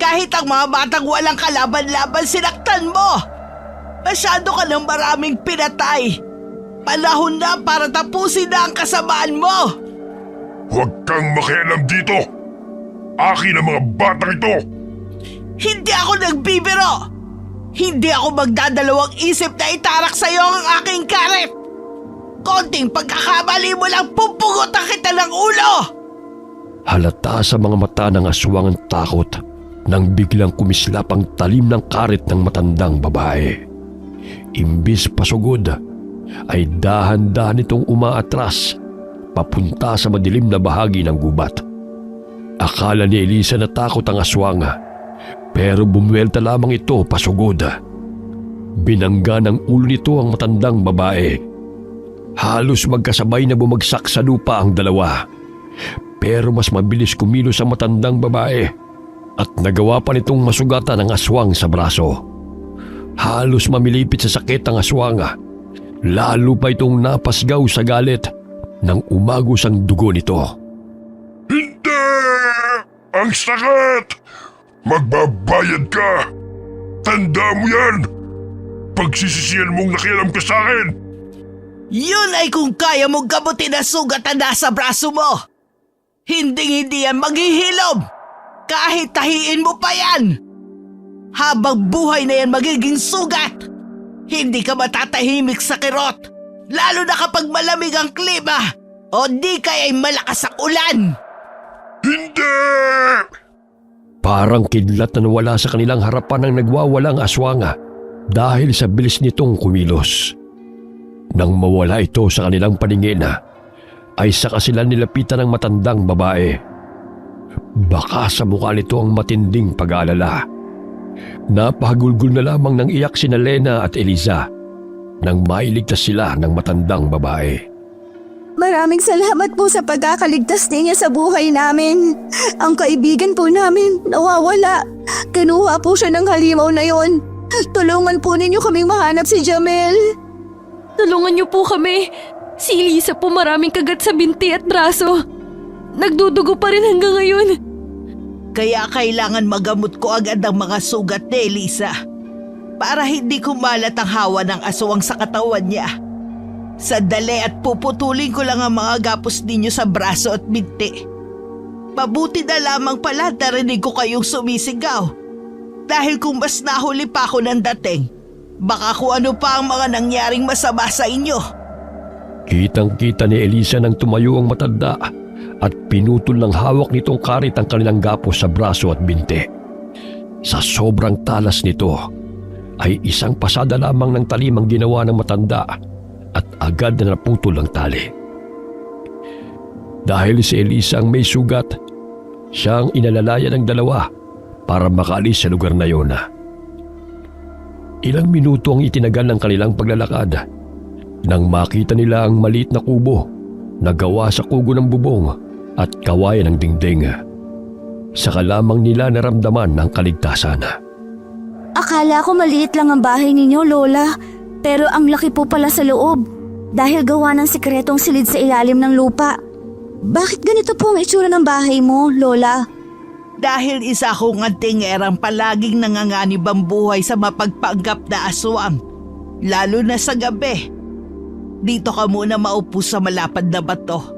Kahit ang mga batang walang kalaban-laban sinaktan mo! Masyado ka ng maraming pinatay! Panahon na para tapusin na ang kasamaan mo! Huwag kang makialam dito! Akin ang mga batang ito! Hindi ako nagbibiro! Hindi ako magdadalawang isip na itarak sa'yo ang aking karet! Konting pagkakamali mo lang pupugutan kita ng ulo! Halata sa mga mata ng aswang ang takot nang biglang kumislap ang talim ng karet ng matandang babae. Imbis pasugod, ay dahan-dahan itong umaatras papunta sa madilim na bahagi ng gubat. Akala ni Elisa na takot ang aswang, pero bumuelta lamang ito pasugod. Binangga ng ulo nito ang matandang babae. Halos magkasabay na bumagsak sa lupa ang dalawa. Pero mas mabilis kumilos ang matandang babae at nagawa pa nitong masugatan ang aswang sa braso. Halos mamilipit sa sakit ang aswang. Lalo pa itong napasgaw sa galit nang umagos ang dugo nito. Hindi! Ang sakit! Magbabayad ka! Tanda mo yan! Pagsisisihan mong nakialam ka sa akin! Yun ay kung kaya mong gamutin ang sugat na nasa braso mo! Hindi yan maghihilom! Kahit tahiin mo pa yan! Habang buhay na yan magiging sugat! Hindi ka matatahimik sa kirot! Lalo na kapag malamig ang klima! O di kaya'y malakas ang ulan! Hindi! Parang kidlat na nawala sa kanilang harapan ang nagwawalang aswang dahil sa bilis nitong kumilos. Nang mawala ito sa kanilang paningin, ay saka sila nilapitan ng matandang babae. Baka sa mukha nito ang matinding pag-aalala. Napahagulgol na lamang ng iyak sina Lena at Eliza nang mailigtas sila ng matandang babae. Maraming salamat po sa pagkakaligtas ninyo sa buhay namin. Ang kaibigan po namin nawawala. Kinuha po siya ng halimaw na yon. Tulungan po ninyo kaming mahanap si Jamel. Tulungan niyo po kami. Si Elisa po maraming kagat sa binti at braso. Nagdudugo pa rin hanggang ngayon. Kaya kailangan magamot ko agad ang mga sugat ni Elisa para hindi kumalat ang hawa ng aswang sa katawan niya. Sandali at puputulin ko lang ang mga gapos ninyo sa braso at binti. Mabuti na lamang pala narinig ko kayong sumisigaw. Dahil kung mas nahuli pa ako ng dating, baka kung ano pa ang mga nangyaring masama sa inyo. Kitang-kita ni Elisa nang tumayo ang matanda at pinutol ng hawak nitong karit ang kanilang gapos sa braso at binti. Sa sobrang talas nito, ay isang pasada lamang ng talim ang ginawa ng matanda at agad na naputol ang tali. Dahil si Elisa ang may sugat, siya ang inalalayan ng dalawa para makaalis sa lugar na yon. Ilang minuto ang itinagal ng kanilang paglalakad nang makita nila ang maliit na kubo na gawa sa kugo ng bubong at kawayan ng dingding. Saka lamang nila naramdaman ang kaligtasan. Akala ko maliit lang ang bahay ninyo, Lola. Pero ang laki po pala sa loob. Dahil gawa ng sikretong silid sa ilalim ng lupa. Bakit ganito po ang itsura ng bahay mo, Lola? Dahil isa akong antingerang palaging nanganganib ang buhay sa mapagpanggap na aswang. Lalo na sa gabi. Dito ka muna maupo sa malapad na bato.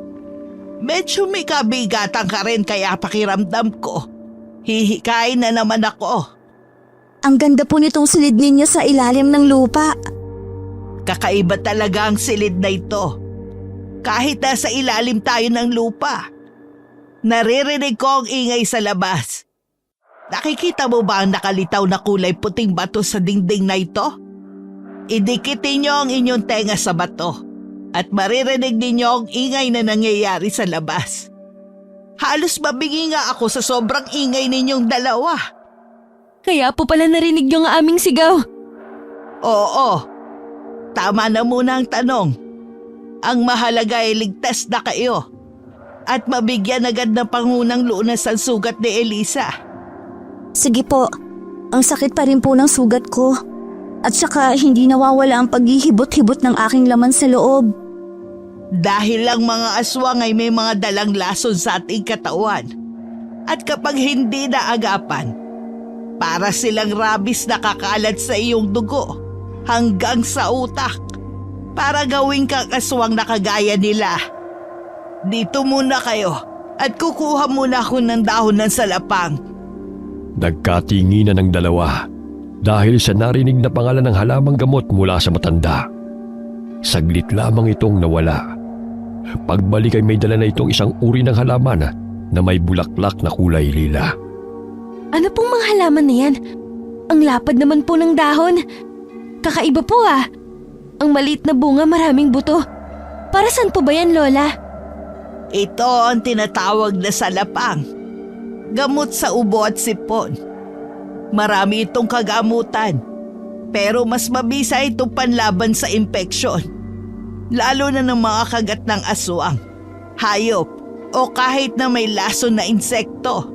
Medyo may kabigatan ka rin kaya pakiramdam ko. Hihikain na naman ako. Ang ganda po nitong silid ninyo sa ilalim ng lupa. Kakaiba talaga ang silid na ito. Kahit nasa ilalim tayo ng lupa. Naririnig ko ang ingay sa labas. Nakikita mo ba ang nakalitaw na kulay puting bato sa dingding na ito? Idikitin niyo ang inyong tenga sa bato at maririnig ninyo ang ingay na nangyayari sa labas. Halos mabingi nga ako sa sobrang ingay ninyong dalawa. Kaya po pala narinig niyo ang aming sigaw. Oo, tama na muna ang tanong. Ang mahalaga ay ligtas na kayo at mabigyan agad ng pangunang lunas ang sugat ni Elisa. Sige po, ang sakit pa rin po ng sugat ko. At saka hindi nawawala ang paghihibot-hibot ng aking laman sa loob. Dahil lang mga aswang ay may mga dalang lason sa ating katawan. At kapag hindi naagapan, para silang rabis na kakalat sa iyong dugo hanggang sa utak para gawin kang aswang na kagaya nila. Dito muna kayo at kukuha muna ako ng dahon ng salapang. Nagkatinginan ng dalawa dahil sa narinig na pangalan ng halamang gamot mula sa matanda. Saglit lamang itong nawala. Pagbalik ay may dala na itong isang uri ng halaman na may bulaklak na kulay lila. Ano pong mga halaman na yan? Ang lapad naman po ng dahon. Kakaiba po ah. Ang maliit na bunga maraming buto. Para saan po ba yan, Lola? Ito ang tinatawag na salapang. Gamot sa ubo at sipon. Marami itong kagamutan. Pero mas mabisa itong panlaban sa impeksyon. Lalo na ng mga kagat ng aswang, hayop, o kahit na may laso na insekto.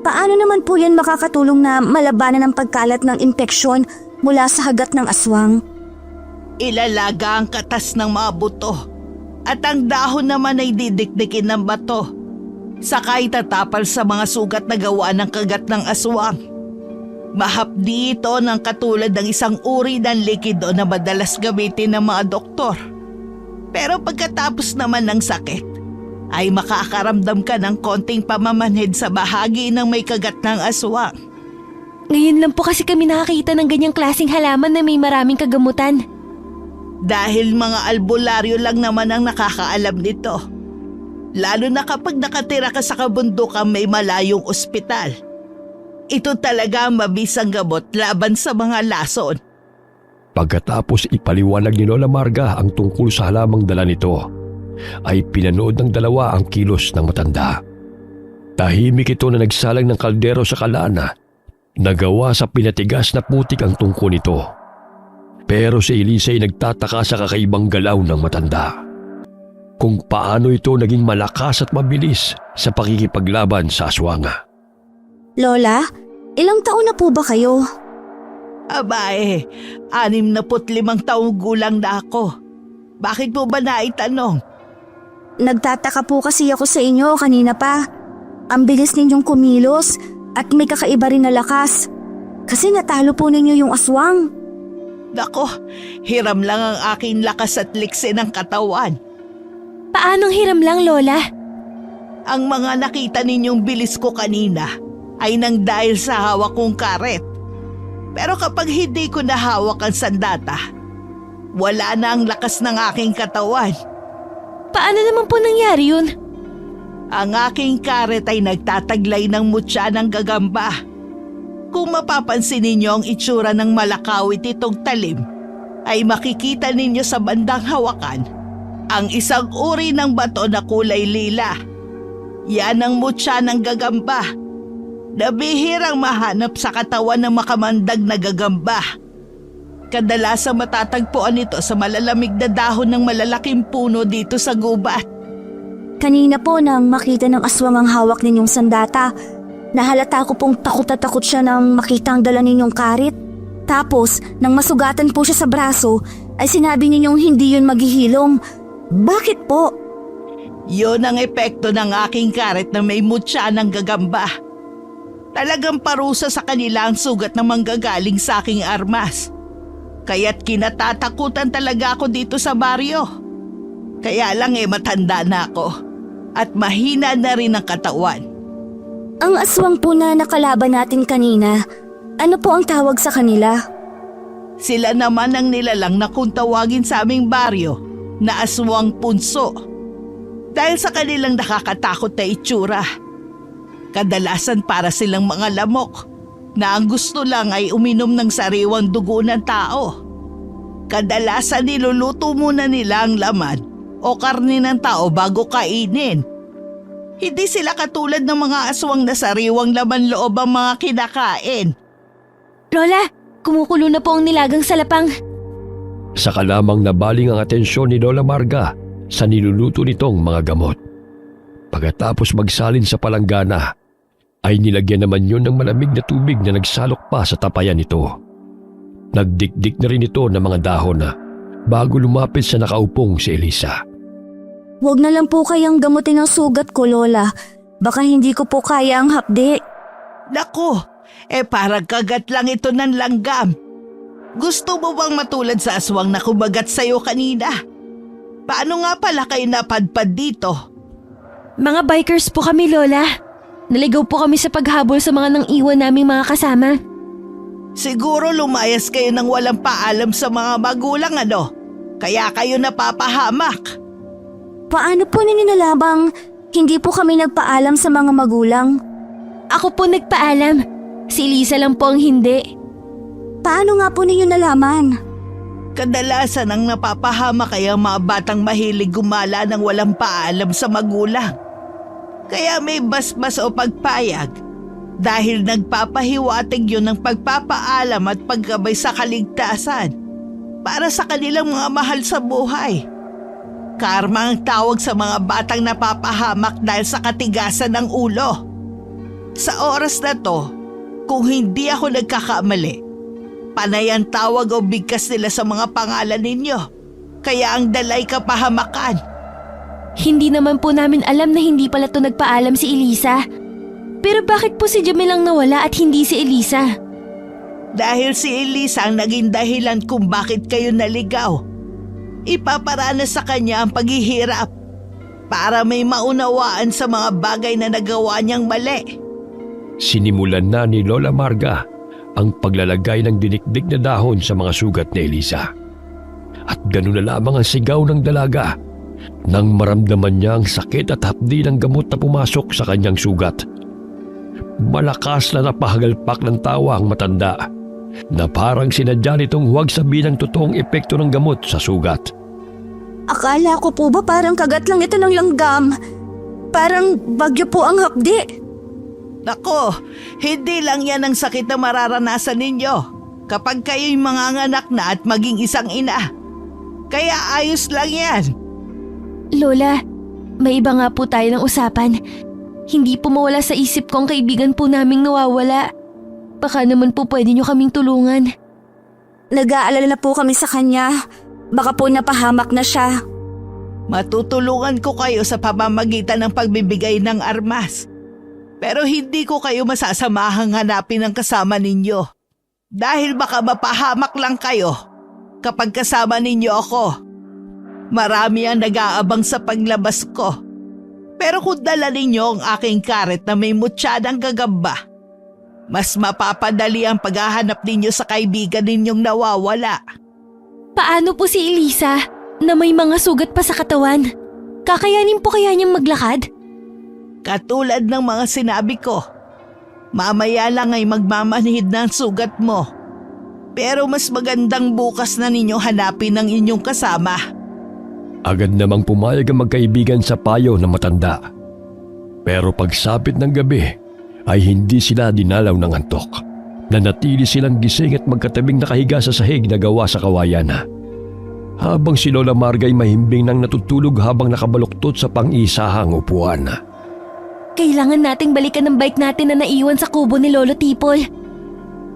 Paano naman po yan makakatulong na malabanan ang pagkalat ng impeksyon mula sa hagat ng aswang? Ilalaga ang katas ng mga buto at ang dahon naman ay didikdikin ng bato. Saka itatapal sa mga sugat na gawa ng kagat ng aswang. Mahapdi ito ng katulad ng isang uri ng likido na madalas gamitin ng mga doktor. Pero pagkatapos naman ng sakit, ay makakaramdam ka ng konting pamamanhid sa bahagi ng may kagat ng aswang. Ngayon lang po kasi kami nakakita ng ganyang klaseng halaman na may maraming kagamutan. Dahil mga albularyo lang naman ang nakakaalam nito. Lalo na kapag nakatira ka sa kabundukan may malayong ospital. Ito talaga ang mabisang gamot laban sa mga lason. Pagkatapos ipaliwanag ni Lola Marga ang tungkol sa halamang dala nito, ay pinanood ng dalawa ang kilos ng matanda. Tahimik ito na nagsalang ng kaldero sa kalana, nagawa sa pinatigas na putik ang tungko nito. Pero si Elisa ay nagtataka sa kakaibang galaw ng matanda. Kung paano ito naging malakas at mabilis sa pakikipaglaban sa aswanga. Lola, ilang taon na po ba kayo? Abae, 65 taong gulang na ako. Bakit mo ba naitanong? Nagtataka po kasi ako sa inyo kanina pa. Ang bilis ninyong kumilos at may kakaiba rin na lakas. Kasi natalo po ninyo yung aswang. Nako, hiram lang ang aking lakas at liksi ng katawan. Paanong hiram lang, Lola? Ang mga nakita ninyong bilis ko kanina ay nang dahil sa hawak kong karet. Pero kapag hindi ko nahawak ang sandata, wala na ang lakas ng aking katawan. Paano naman po nangyari yun? Ang aking karet ay nagtataglay ng mutya ng gagamba. Kung mapapansin ninyo ang itsura ng malakawit itong talim, ay makikita ninyo sa bandang hawakan ang isang uri ng bato na kulay lila. Yan ang mutya ng gagamba. Nabihirang mahanap sa katawan ng makamandag na gagamba. Kadalasang matatagpuan ito sa malalamig na dahon ng malalaking puno dito sa gubat. Kanina po nang makita ng aswang ang hawak ninyong sandata, nahalata ko pong takot na takot siya nang makita ang dala ninyong karit. Tapos, nang masugatan po siya sa braso, ay sinabi ninyong hindi yun maghihilom. Bakit po? Yun ang epekto ng aking karet na may mutya ng gagamba. Talagang parusa sa kanila ang sugat na manggagaling sa aking armas. Kaya't kinatatakutan talaga ako dito sa baryo. Kaya lang matanda na ako at mahina na rin ang katawan. Ang aswang po na nakalaban natin kanina, ano po ang tawag sa kanila? Sila naman ang nilalang na kung tawagin sa aming baryo na aswang punso. Dahil sa kanilang nakakatakot na itsura. Kadalasan para silang mga lamok na ang gusto lang ay uminom ng sariwang dugo ng tao. Kadalasan niluluto muna nila ang laman o karne ng tao bago kainin. Hindi sila katulad ng mga aswang na sariwang laman loob ang mga kinakain. Lola, kumukulo na po ang nilagang salapang. Saka lamang nabaling ang atensyon ni Lola Marga sa niluluto nitong mga gamot. Pagkatapos magsalin sa palanggana, ay nilagyan naman yun ng malamig na tubig na nagsalok pa sa tapayan nito. Nagdikdik na rin ito ng mga dahon bago lumapit sa nakaupong si Elisa. Huwag na lang po kayang gamutin ang sugat ko, Lola. Baka hindi ko po kaya ang hapdi. Naku, parang kagat lang ito ng langgam. Gusto mo bang matulad sa aswang na kumagat sa'yo kanina? Paano nga pala kayo napadpad dito? Mga bikers po kami, Lola. Naligaw po kami sa paghabol sa mga nang iwan naming mga kasama. Siguro lumayas kayo ng walang paalam sa mga magulang ano? Kaya kayo napapahamak. Paano po ninyo nalabang hindi po kami nagpaalam sa mga magulang? Ako po nagpaalam. Si Elisa lang po ang hindi. Paano nga po ninyo nalaman? Kadalasan ang napapahamak ay ang mga batang mahilig gumala ng walang paalam sa magulang. Kaya may basbas o pagpayag dahil nagpapahiwatig yun ng pagpapaalam at paggabay sa kaligtasan para sa kanilang mga mahal sa buhay. Karma ang tawag sa mga batang napapahamak dahil sa katigasan ng ulo. Sa oras na to, kung hindi ako nagkakamali, panay ang tawag o bigkas nila sa mga pangalan ninyo. Kaya ang dalay kapahamakan. Hindi naman po namin alam na hindi pala to nagpaalam si Elisa. Pero bakit po si Jamil ang nawala at hindi si Elisa? Dahil si Elisa ang naging dahilan kung bakit kayo naligaw. Ipaparanas sa kanya ang paghihirap para may maunawaan sa mga bagay na nagawa niyang mali. Sinimulan na ni Lola Marga ang paglalagay ng dinikdik na dahon sa mga sugat ni Elisa. At gano'n na lamang ang sigaw ng dalaga nang maramdaman niya ang sakit at hapdi ng gamot na pumasok sa kanyang sugat. Malakas na napahagalpak ng tawa ang matanda na parang sinadya nitong huwag sabihin ang totoong epekto ng gamot sa sugat. Akala ko po ba parang kagat lang ito ng langgam? Parang bagyo po ang hapdi. Nako, hindi lang yan ang sakit na mararanasan ninyo kapag kayo'y manganganak na at maging isang ina. Kaya ayos lang yan. Lola, may iba nga po tayo ng usapan. Hindi po mawala sa isip ko ang kaibigan po naming nawawala. Baka naman po pwede niyo kaming tulungan. Nag-aalala na po kami sa kanya. Baka po napahamak na siya. Matutulungan ko kayo sa pamamagitan ng pagbibigay ng armas. Pero hindi ko kayo masasamahang hanapin ang kasama ninyo. Dahil baka mapahamak lang kayo kapag kasama ninyo ako. Marami ang nag-aabang sa paglabas ko. Pero kung dala ninyo ang aking karet na may mutsadang gagamba, mas mapapadali ang paghahanap ninyo sa kaibigan ninyong nawawala. Paano po si Elisa na may mga sugat pa sa katawan? Kakayanin po kaya niyang maglakad? Katulad ng mga sinabi ko, mamaya lang ay magmamanhid ng sugat mo. Pero mas magandang bukas na ninyo hanapin ang inyong kasama. Agad namang pumayag ang magkaibigan sa payo ng matanda. Pero pagsapit ng gabi ay hindi sila dinalaw ng antok. Nanatili silang gising at magkatabing nakahiga sa sahig na gawa sa kawayan. Habang si Lola Marga ay mahimbing nang natutulog habang nakabaluktot sa pang-isahang upuan. Kailangan nating balikan ng bike natin na naiwan sa kubo ni Lolo Tipol.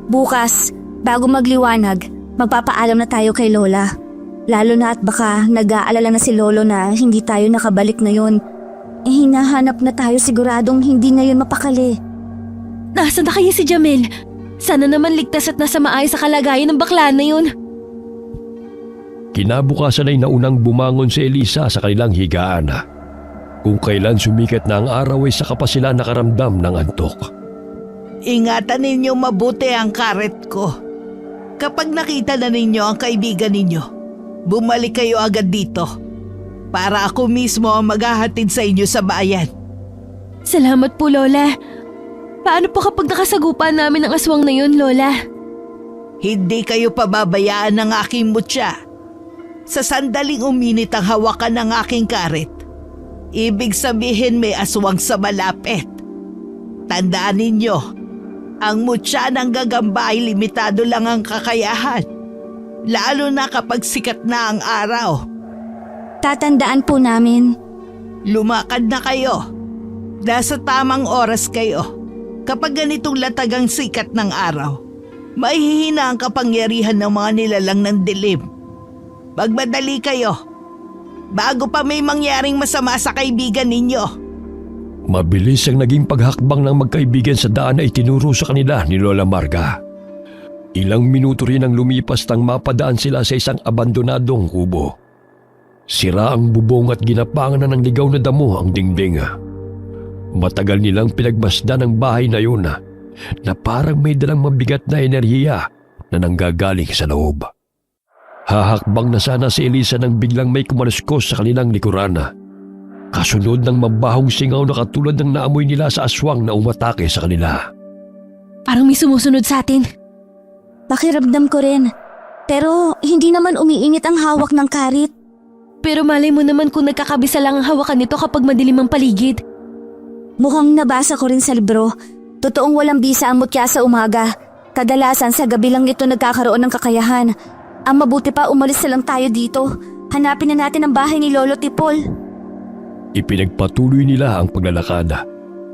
Bukas, bago magliwanag, magpapaalam na tayo kay Lola. Lalo na at baka nag-aalala na si Lolo na hindi tayo nakabalik ngayon. Hinahanap na tayo siguradong hindi ngayon mapakali. Nasaan na kaya si Jamil? Sana naman ligtas at nasa maayos sa kalagayan ng bakla na yun. Kinabukasan ay naunang bumangon si Elisa sa kanilang higaan. Kung kailan sumikat na ang araw ay saka pa sila nakaramdam ng antok. Ingatan ninyo mabuti ang karet ko. Kapag nakita na ninyo ang kaibigan ninyo, bumalik kayo agad dito para ako mismo ang maghahatid sa inyo sa bayan. Salamat po, Lola. Paano po kapag nakasagupa namin ang aswang na yun, Lola? Hindi kayo pababayaan ng aking mutya. Sa sandaling uminit ang hawakan ng aking karet, ibig sabihin may aswang sa malapit. Tandaan ninyo, ang mutya ng gagamba ay limitado lang ang kakayahan. Lalo na kapag sikat na ang araw. Tatandaan po namin. Lumakad na kayo. Nasa tamang oras kayo. Kapag ganitong latagang sikat ng araw, mahihina ang kapangyarihan ng mga nilalang ng dilim. Magmadali kayo. Bago pa may mangyaring masama sa kaibigan ninyo. Mabilis ang naging paghakbang ng magkaibigan sa daan na itinuro sa kanila ni Lola Marga. Ilang minuto rin ang lumipas nang mapadaan sila sa isang abandonadong kubo. Sira ang bubong at ginapangan na ng ligaw na damo ang dingding. Matagal nilang pinagmasdan ang bahay na yun na parang may dalang mabigat na enerhiya na nanggagaling sa loob. Hahakbang na sana si Elisa nang biglang may kumaluskos sa kanilang likuran. Kasunod ng mabahong singaw na katulad ng naamoy nila sa aswang na umatake sa kanila. Parang may sumusunod sa atin. Pakiramdam ko rin. Pero hindi naman umiinit ang hawak ng karit. Pero malay mo naman kung nagkakabisa lang ang hawakan nito kapag madilim ang paligid. Mukhang nabasa ko rin sa libro. Totoong walang bisa ang mutya sa umaga. Kadalasan sa gabi lang ito nagkakaroon ng kakayahan. Ang mabuti pa umalis na lang tayo dito. Hanapin na natin ang bahay ni Lolo Tipol. Ipinagpatuloy nila ang paglalakad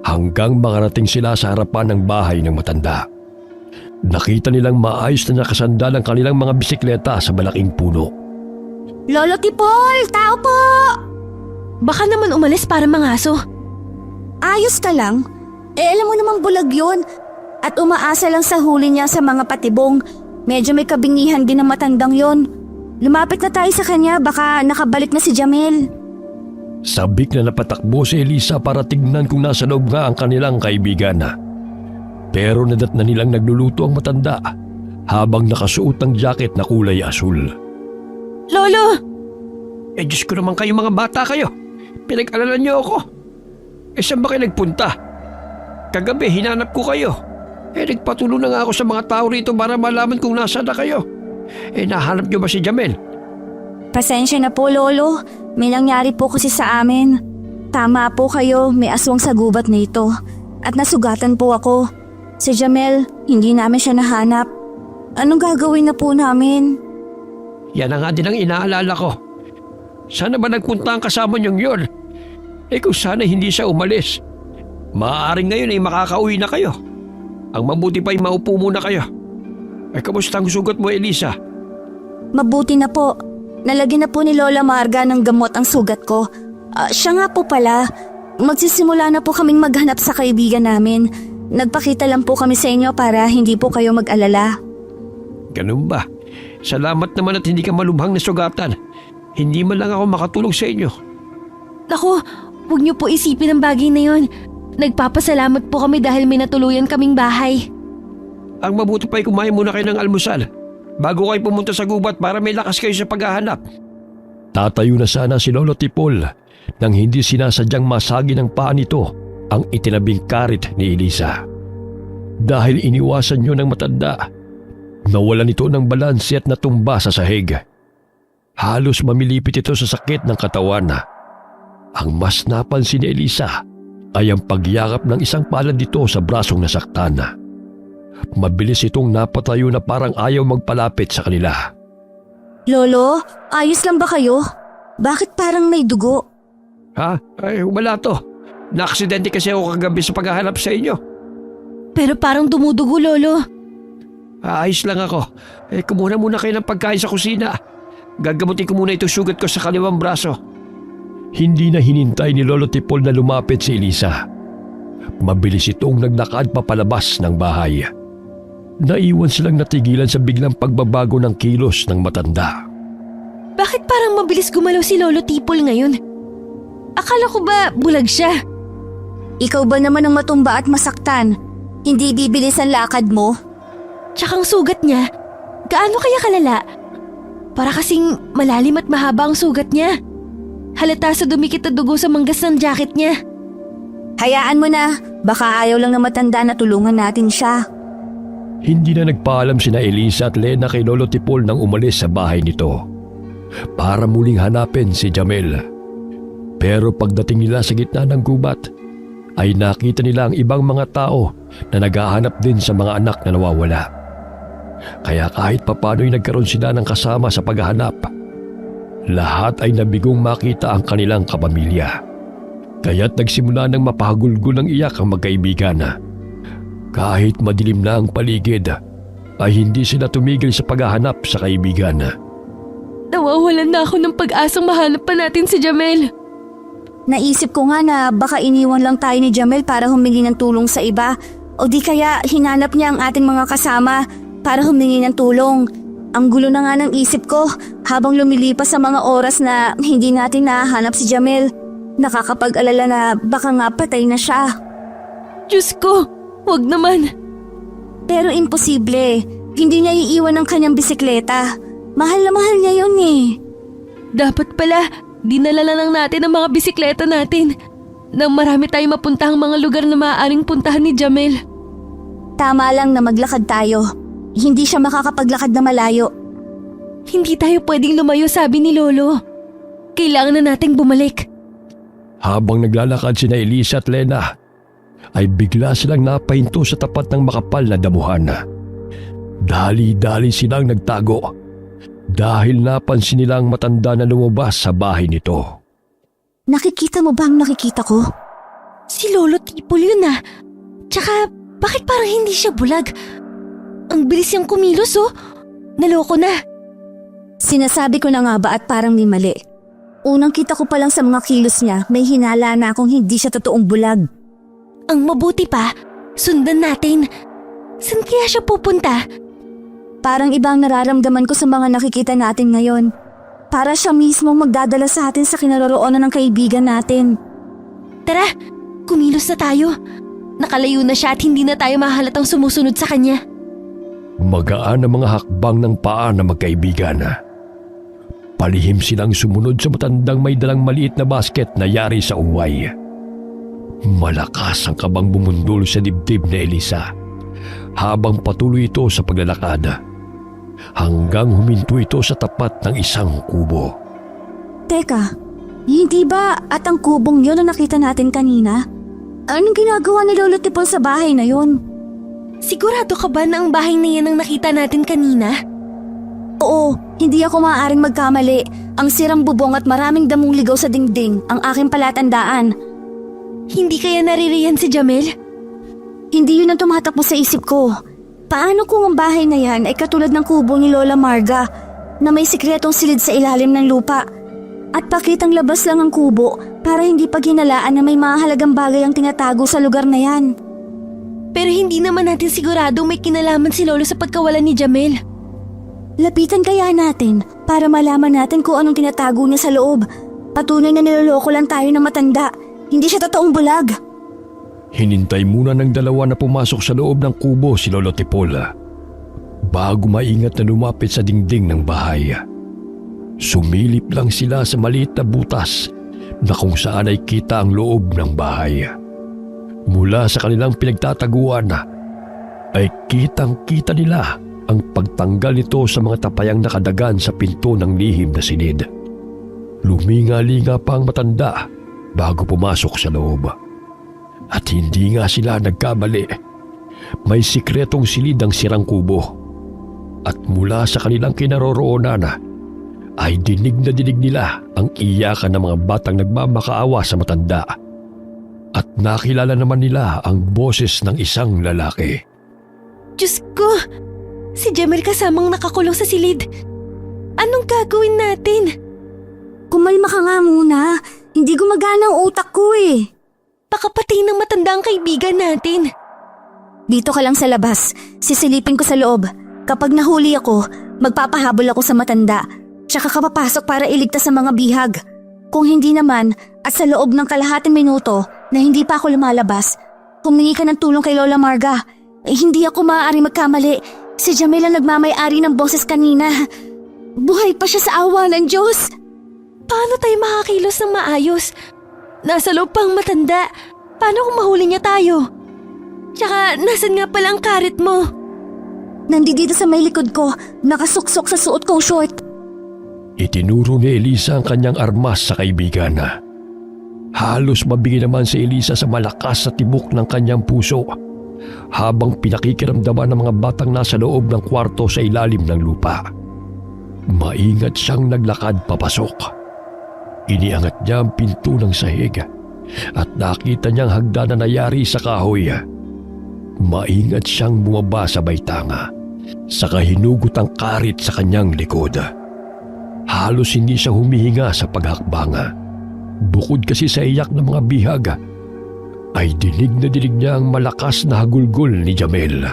hanggang makarating sila sa harapan ng bahay ng matanda. Nakita nilang maayos na nakasandal ang kanilang mga bisikleta sa malaking puno. Lolo Tipol! Tao po! Baka naman umalis para mangaso. Ayos ka lang. Alam mo namang bulag yun. At umaasa lang sa huli niya sa mga patibong. Medyo may kabingihan din ang matandang yon. Lumapit na tayo sa kanya, baka nakabalik na si Jamel. Sabik na napatakbo si Elisa para tignan kung nasa loob nga ang kanilang kaibigan. Pero nadatna nilang nagluluto ang matanda habang nakasuot ng jacket na kulay asul. Lolo! Diyos ko naman kayo mga bata kayo. Pinag-alala niyo ako. Saan ba kayo nagpunta? Kagabi hinanap ko kayo. Nagpatuloy na nga ako sa mga tao rito para malaman kung nasaan na kayo. Nahanap niyo ba si Jamel? Pasensya na po, Lolo. May nangyari po kasi sa amin. Tama po kayo, may aswang sa gubat na ito. At nasugatan po ako. Si Jamel, hindi namin siya nahanap. Anong gagawin na po namin? Yan na nga din ang inaalala ko. Sana ba nagpunta ang kasama niyong yun? Kung sana hindi siya umalis. Maaaring ngayon ay makakauwi na kayo. Ang mabuti pa ay maupo muna kayo. Kamusta ang sugat mo, Elisa? Mabuti na po. Nalagyan na po ni Lola Marga ng gamot ang sugat ko. Siya nga po pala. Magsisimula na po kaming maghanap sa kaibigan namin. Nagpakita lang po kami sa inyo para hindi po kayo mag-alala. Ganun ba? Salamat naman at hindi ka malubhang na sugatan. Hindi man lang ako makatulong sa inyo. Naku, huwag niyo po isipin ang bagay na yon. Nagpapasalamat po kami dahil may natuluyan kaming bahay. Ang mabuti pa ay kumain muna kayo ng almusal bago kayo pumunta sa gubat para may lakas kayo sa paghahanap. Tatayo na sana si Lolo Tipol nang hindi sinasadyang masagi ng paa nito ang itinabing karit ni Elisa. Dahil iniwasan niyo ng matanda, nawalan ito ng balanse at natumba sa sahig. Halos mamilipit ito sa sakit ng katawan. Ang mas napansin ni Elisa ay ang pagyakap ng isang palad dito sa brasong nasaktan. Mabilis itong napatayo na parang ayaw magpalapit sa kanila. Lolo, ayos lang ba kayo? Bakit parang may dugo? Ha? Ay, wala to. Naaksidente kasi ako kagabi sa paghahanap sa inyo. Pero parang dumudugo, Lolo. Ayos lang ako. Kumuha muna kayo ng pagkain sa kusina. Gagamutin ko muna itong sugat ko sa kaliwang braso. Hindi na hinintay ni Lolo Tipol na lumapit si Elisa. Mabilis itong naglakad papalabas ng bahay. Naiwan silang natigilan sa biglang pagbabago ng kilos ng matanda. Bakit parang mabilis gumalaw si Lolo Tipol ngayon? Akala ko ba bulag siya? Ikaw ba naman ang matumba at masaktan? Hindi bibilis ang lakad mo? Tsaka ang sugat niya, gaano kaya kalala? Para kasing malalim at mahaba ang sugat niya. Halata sa dumikit na dugo sa manggas ng jacket niya. Hayaan mo na, baka ayaw lang na matanda na tulungan natin siya. Hindi na nagpaalam sina Elisa at Lena kay Lolo Tipol nang umalis sa bahay nito para muling hanapin si Jamel. Pero pagdating nila sa gitna ng gubat, ay nakita nila ang ibang mga tao na naghahanap din sa mga anak na nawawala. Kaya kahit papano'y nagkaroon sila ng kasama sa paghahanap, lahat ay nabigong makita ang kanilang kapamilya. Kaya't nagsimula ng mapahagulgol ng iyak ang magkaibigan. Kahit madilim na ang paligid, ay hindi sila tumigil sa paghahanap sa kaibigan. Nawawalan na ako ng pag-asang mahanap pa natin si Jamel. Naisip ko nga na baka iniwan lang tayo ni Jamel para humingi ng tulong sa iba o di kaya hinanap niya ang ating mga kasama para humingi ng tulong. Ang gulo na nga ng isip ko habang lumilipas sa mga oras na hindi natin nahanap si Jamel. Nakakapag-alala na baka nga patay na siya. Diyos ko, wag naman. Pero imposible. Hindi niya iiwan ang kanyang bisikleta. Mahal na mahal niya yun eh. Dapat pala, dinala na lang natin ang mga bisikleta natin. Nang marami tayong mapuntahang mga lugar na maaaring puntahan ni Jamel. Tama lang na maglakad tayo. Hindi siya makakapaglakad na malayo. Hindi tayo pwedeng lumayo, sabi ni Lolo. Kailangan na nating bumalik. Habang naglalakad sina Elisa at Lena, ay bigla silang napahinto sa tapat ng makapal na damuhan. Dali-dali silang nagtago dahil napansin nilang matanda na lumabas sa bahay nito. Nakikita mo ba ang nakikita ko? Si Lolo Tipol yun ah. Tsaka, bakit parang hindi siya bulag? Ang bilis niyang kumilos oh. Naloko na. Sinasabi ko na nga ba at parang may mali? Unang kita ko pa lang sa mga kilos niya, may hinala na akong hindi siya totoong bulag. Ang mabuti pa, sundan natin. Saan kaya siya pupunta? Parang ibang nararamdaman ko sa mga nakikita natin ngayon. Para siya mismo magdadala sa atin sa kinaroroonan ng kaibigan natin. Tara, kumilos na tayo. Nakalayo na siya at hindi na tayo mahalatang sumusunod sa kanya. Magaan ang mga hakbang ng paa na magkaibigan. Palihim silang sumunod sa matandang may dalang maliit na basket na yari sa uway. Malakas ang kabang bumundol sa dibdib ni Elisa habang patuloy ito sa paglalakad hanggang huminto ito sa tapat ng isang kubo. Teka, hindi ba at ang kubong yun na nakita natin kanina? Anong ginagawa ni Lolo Tipol sa bahay na yun? Sigurado ka ba na ang bahay na yan ang nakita natin kanina? Oo, hindi ako maaaring magkamali. Ang sirang bubong at maraming damong ligaw sa dingding ang aking palatandaan. Hindi kaya naririyan si Jamel? Hindi yun ang tumatakbo sa isip ko. Paano kung ang bahay na yan ay katulad ng kubo ni Lola Marga na may sikretong silid sa ilalim ng lupa at pakitang labas lang ang kubo para hindi pa ginalaan na may mahalagang bagay ang tinatago sa lugar na yan. Pero hindi naman natin sigurado may kinalaman si Lolo sa pagkawalan ni Jamel. Lapitan kaya natin para malaman natin kung anong tinatago niya sa loob. Patunay na niloloko lang tayo ng matanda. Hindi siya totoong bulag. Hinintay muna ng dalawa na pumasok sa loob ng kubo si Lolo Tipol bago maingat na lumapit sa dingding ng bahay. Sumilip lang sila sa maliit na butas na kung saan ay kita ang loob ng bahay. Mula sa kanilang pinagtataguan ay kitang-kita nila ang pagtanggal nito sa mga tapayang nakadagan sa pinto ng lihim na silid. Luminga-linga pa ang matanda bago pumasok sa loob. At hindi nga sila nagkamali. May sikretong silid ang sirang kubo. At mula sa kanilang kinaroroonan ay dinig na dinig nila ang iyakan ng mga batang nagmamakaawa sa matanda. At nakilala naman nila ang boses ng isang lalaki. Diyos ko! Si Jamel kasamang nakakulong sa silid. Anong gagawin natin? Kumalma ka nga muna. Hindi gumagana ang utak ko eh. Baka patay ng matanda ang kaibigan natin. Dito ka lang sa labas. Sisilipin ko sa loob. Kapag nahuli ako, magpapahabol ako sa matanda. Tsaka ka papasok para iligtas sa mga bihag. Kung hindi naman, at sa loob ng kalahating minuto na hindi pa ako lumalabas, humingi ka ng tulong kay Lola Marga. Hindi ako maaari magkamali. Si Jamel ang nagmamay-ari ng boses kanina. Buhay pa siya sa awa ng Diyos. Paano tayo makakilos ng maayos? Nasa loob pang matanda. Paano kung mahuli niya tayo? Tsaka, nasan nga pala ang karit mo? Nandito sa may likod ko, nakasuksok sa suot kong short. Itinuro ni Elisa ang kanyang armas sa kaibigan. Halos mabigay naman si Elisa sa malakas na tibok ng kanyang puso habang pinakikiramdaman ng mga batang nasa loob ng kwarto sa ilalim ng lupa. Maingat siyang naglakad papasok. Iniangat niya ang pinto ng sahig at nakita niyang hagdan na nayari sa kahoy. Maingat siyang bumaba sa baitanga, saka hinugot ang karit sa kanyang likod. Halos hindi siya humihinga sa paghakbang. Bukod kasi sa iyak ng mga bihag, ay dinig na dinig niya ang malakas na hagulgol ni Jamel.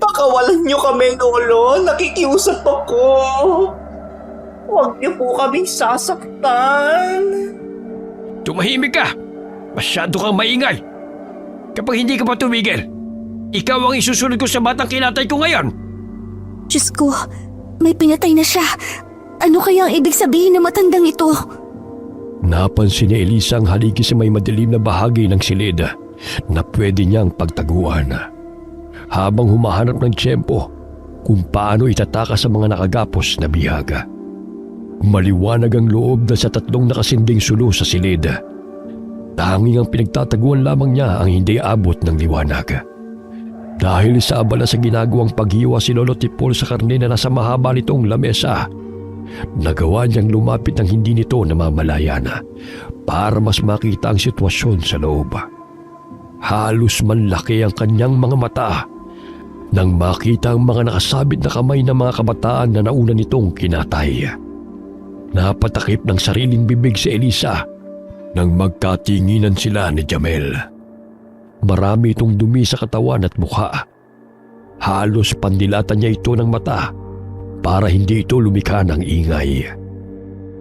Pakawalan niyo kami, Lolo. Nakikiusap ako. Huwag niyo po kami sasaktan. Tumahimik ka! Masyado kang maingay! Kapag hindi ka pa tumigil, ikaw ang isusunod ko sa batang kinatay ko ngayon! Diyos ko, may pinatay na siya. Ano kaya ang ibig sabihin ng matandang ito? Napansin ni Elisa ang haligi sa may madilim na bahagi ng silid na pwede niyang pagtaguan. Habang humahanap ng tiyempo kung paano itatakas sa mga nakagapos na biyaga. Maliwanag ang loob na sa tatlong nakasinding sulo sa silid. Tanging ang pinagtataguan lamang niya ang hindi abot ng liwanag. Dahil sa abala sa ginagawang paghiwa si Lolo Tipol sa karne na nasa mahaba nitong lamesa, nagawa niyang lumapit ng hindi nito namamalayan para mas makita ang sitwasyon sa loob. Halos manlaki ang kanyang mga mata nang makita ang mga nakasabit na kamay ng mga kabataan na nauna nitong kinatay. Napatakip ng sariling bibig si Elisa nang magkatinginan sila ni Jamel. Marami itong dumi sa katawan at mukha. Halos pandilatan niya ito ng mata para hindi ito lumikha ng ingay.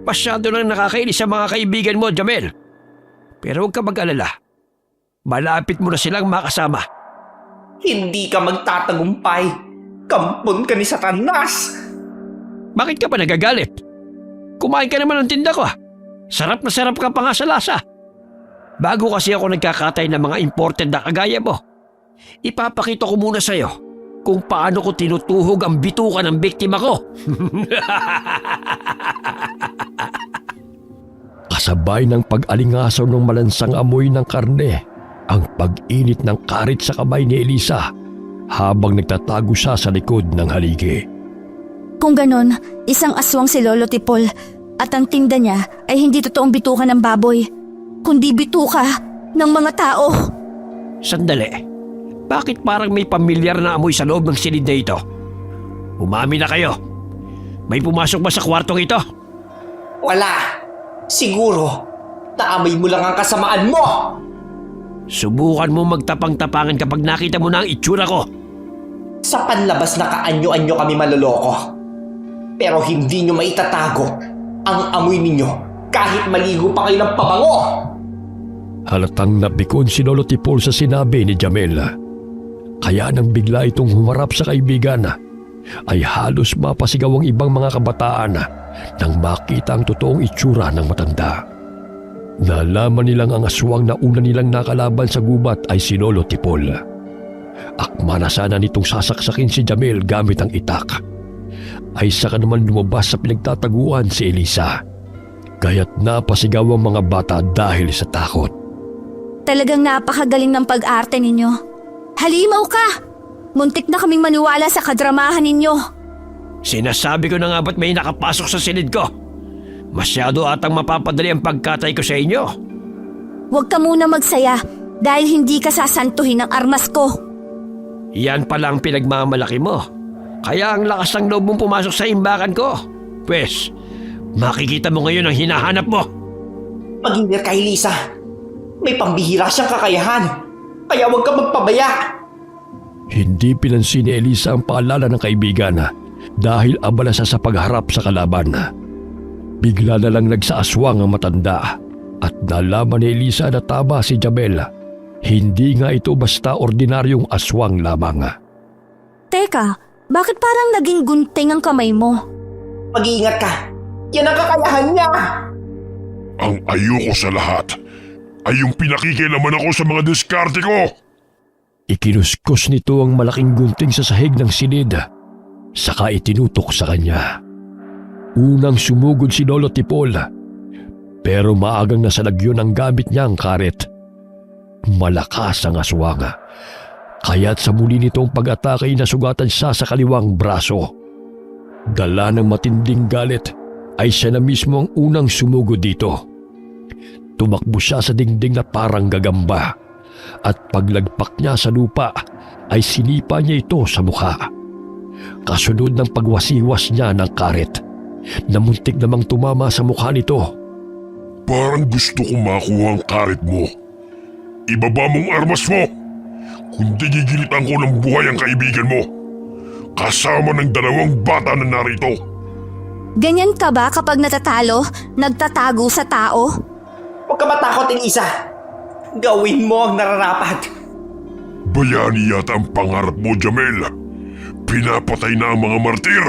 Masyado nang nakakainis sa mga kaibigan mo, Jamel. Pero huwag ka mag-alala. Malapit mo na silang makasama. Hindi ka magtatagumpay. Kampon ka ni Satanas. Bakit ka pa nagagalit? Kumain ka naman ng tinda ko. Sarap na sarap ka pa nga sa lasa. Bago kasi ako nagkakatay ng mga imported na kagaya mo, ipapakita ko muna sa'yo kung paano ko tinutuhog ang bituka ng biktima ko. Kasabay ng pag-alingasaw ng malansang amoy ng karne, ang pag-init ng karit sa kamay ni Elisa habang nagtatago siya sa likod ng haligi. Kung ganon, isang aswang si Lolo Tipol at ang tinda niya ay hindi totoong bituka ng baboy, kundi bituka ng mga tao. Sandali, bakit parang may pamilyar na amoy sa loob ng silid na ito? Umami na kayo. May pumasok ba sa kwartong ito? Wala. Siguro, naamoy mo lang ang kasamaan mo. Subukan mo magtapang-tapangan kapag nakita mo na ang itsura ko. Sa panlabas na kaanyo-anyo kami maloloko. Pero hindi nyo maitatago ang amoy ninyo kahit maligo pa kayo ng pabango. Halatang napikon si Lolo Tipol sa sinabi ni Jamel. Kaya nang bigla itong humarap sa kaibigan, ay halos mapasigaw ang ibang mga kabataan nang makita ang totoong itsura ng matanda. Nalaman nilang ang aswang na una nilang nakalaban sa gubat ay si Lolo Tipol. Akma na sana nitong sasaksakin si Jamel gamit ang itak. Ay saka naman lumabas sa pinagtataguan si Elisa. Kaya't napasigaw ang mga bata dahil sa takot. Talagang napakagaling ng pag-arte ninyo. Halimaw ka! Muntik na kaming maniwala sa kadramahan ninyo. Sinasabi ko na nga ba't may nakapasok sa silid ko? Masyado atang mapapadali ang pagkatay ko sa inyo. Huwag ka muna magsaya dahil hindi ka sasantuhin ng armas ko. Yan pala ang pinagmamalaki mo. Kaya ang lakas ng loob mong pumasok sa imbakan ko. Pwes, makikita mo ngayon ang hinahanap mo. Mag-ingat ka, Elisa. May pambihira siyang kakayahan. Kaya huwag ka magpabaya. Hindi pinansin ni Elisa ang paalala ng kaibigan dahil abala siya sa pagharap sa kalaban. Bigla na lang nagsaaswang ang matanda at nalaman ni Elisa na tama si Jamel. Hindi nga ito basta ordinaryong aswang lamang. Teka, bakit parang naging gunting ang kamay mo? Mag-iingat ka. Yan ang kakayahan niya. Ang ayoko sa lahat ay yung pinakikilaman ako sa mga diskarte ko. Ikinuskos nito ang malaking gunting sa sahig ng silid, saka itinutok sa kanya. Unang sumugod si Lolo Tipol, pero maagang nasalagyon ang gamit niyang karet. Malakas ang aswang, kaya't sa muli nitong pag-atake ay nasugatan siya sa kaliwang braso. Dala ng matinding galit ay siya na mismo ang unang sumugod dito. Tumakbo siya sa dingding na parang gagamba at paglagpak niya sa lupa ay sinipa niya ito sa mukha. Kasunod ng pagwasiwas niya ng karet, namuntik namang tumama sa mukha nito. Parang gusto ko makuha ang karet mo. Ibaba mong armas mo. Kundi gigilitan ko ng buhay ang kaibigan mo. Kasama ng 2 bata na narito. Ganyan ka ba kapag natatalo, nagtatago sa tao? Huwag ka matakot, Elisa. Gawin mo ang nararapat. Bayani yata ang pangarap mo, Jamel. Pinapatay na ang mga martir.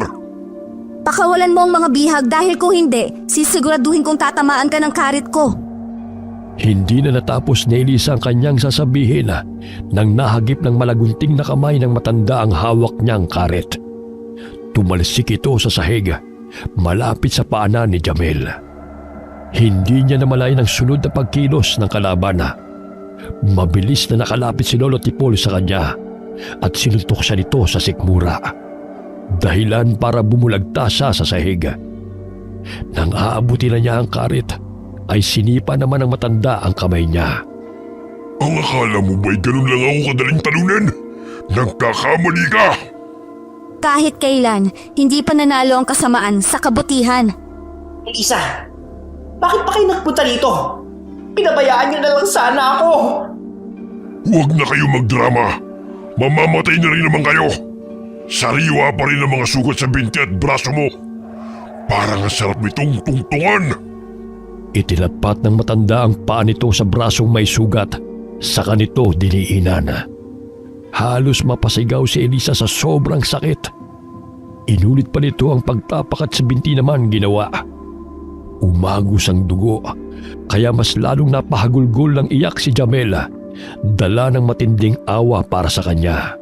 Pakawalan mo ang mga bihag dahil kung hindi, sisiguraduhin kong tatamaan ka ng karit ko. Hindi na natapos ni Elisa ang kanyang sasabihin nang nahagip ng malagunting na kamay ng matanda ang hawak niyang karet. Tumalsik ito sa sahig, malapit sa paanan ni Jamel. Hindi niya namalayan ang sunod na pagkilos ng kalaban. Mabilis na nakalapit si Lolo Tipol sa kanya at sinuntok siya nito sa sikmura. Dahilan para bumulagta siya sa sahig. Nang aabuti na niya ang karit, ay sinipa naman ng matanda ang kamay niya. Ang akala mo ba'y ganun lang ako kadaling talunin? Nagkakamali ka! Kahit kailan, hindi pa nanalo ang kasamaan sa kabutihan. Elisa, bakit pa kayo nagpunta dito? Pinabayaan niyo na lang sana ako. Huwag na kayo magdrama. Mamamatay na rin naman kayo. Sariwa pa rin ang mga sugat sa binti at braso mo. Parang ang sarap nitong tungtungan. Itinapat ng matanda ang paa nito sa brasong may sugat, saka nito diniinan. Halos mapasigaw si Elisa sa sobrang sakit. Inulit pa nito ang pagtapak at sa binti naman ginawa. Umagos ang dugo, kaya mas lalong napahagulgol ng iyak si Jamela, dala ng matinding awa para sa kanya.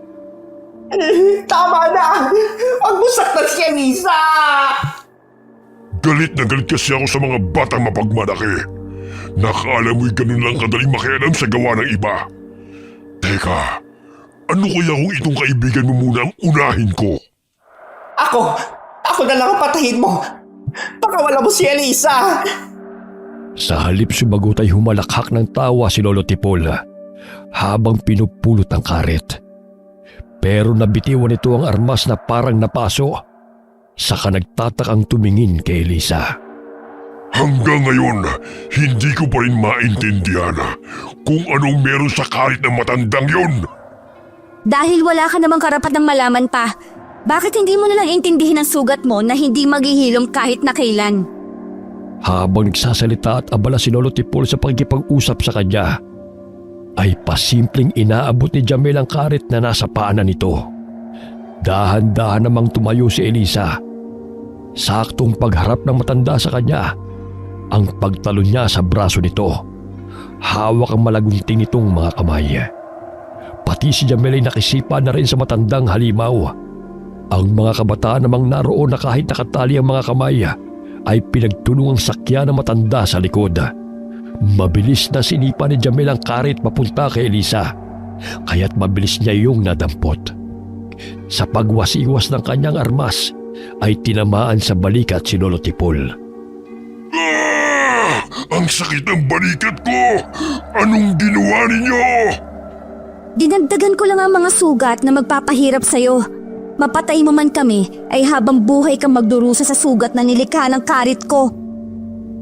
Tama na! Huwag mo saktan si Elisa! Galit na galit kasi ako sa mga batang mapagmalaki. Nakala mo'y ganun lang kadaling makialam sa gawa ng iba. Teka, ano kaya kung itong kaibigan mo muna ang unahin ko? Ako na lang ang patayin mo. Pakawala mo si Elisa. Sa halip sumagot ay humalakhak ng tawa si Lolo Tipol habang pinupulot ang karet. Pero nabitiwan nito ang armas na parang napaso. Saka nagtatakang tumingin kay Elisa. Hanggang ngayon, hindi ko pa rin maintindihan kung anong meron sa karit ng matandang yon. Dahil wala ka namang karapat ng malaman pa, bakit hindi mo nalang intindihin ang sugat mo na hindi maghihilom kahit na kailan? Habang nagsasalita at abala si Lolo Tipol sa pagkipag-usap sa kanya, ay pasimpleng inaabot ni Jamel ang karet na nasa paanan nito. Dahan-dahan namang tumayo si Elisa. Saktong pagharap ng matanda sa kanya, ang pagtalon niya sa braso nito. Hawak ang malagunting nitong mga kamay. Pati si Jamel ay nakisipa na rin sa matandang halimaw. Ang mga kabataan namang naroon na kahit nakatali ang mga kamay ay pinagtulungang sakya ng matanda sa likod. Mabilis na sinipa ni Jamel ang karit papunta kay Elisa, kaya't mabilis niya yung nadampot. Sa pagwasiwas ng kanyang armas ay tinamaan sa balikat si Lolo Tipol. Ang sakit ng balikat ko! Anong ginawa ninyo? Dinagdagan ko lang ang mga sugat na magpapahirap sa'yo. Mapatay mo man kami ay habang buhay kang magdurusa sa sugat na nilikha ng karit ko.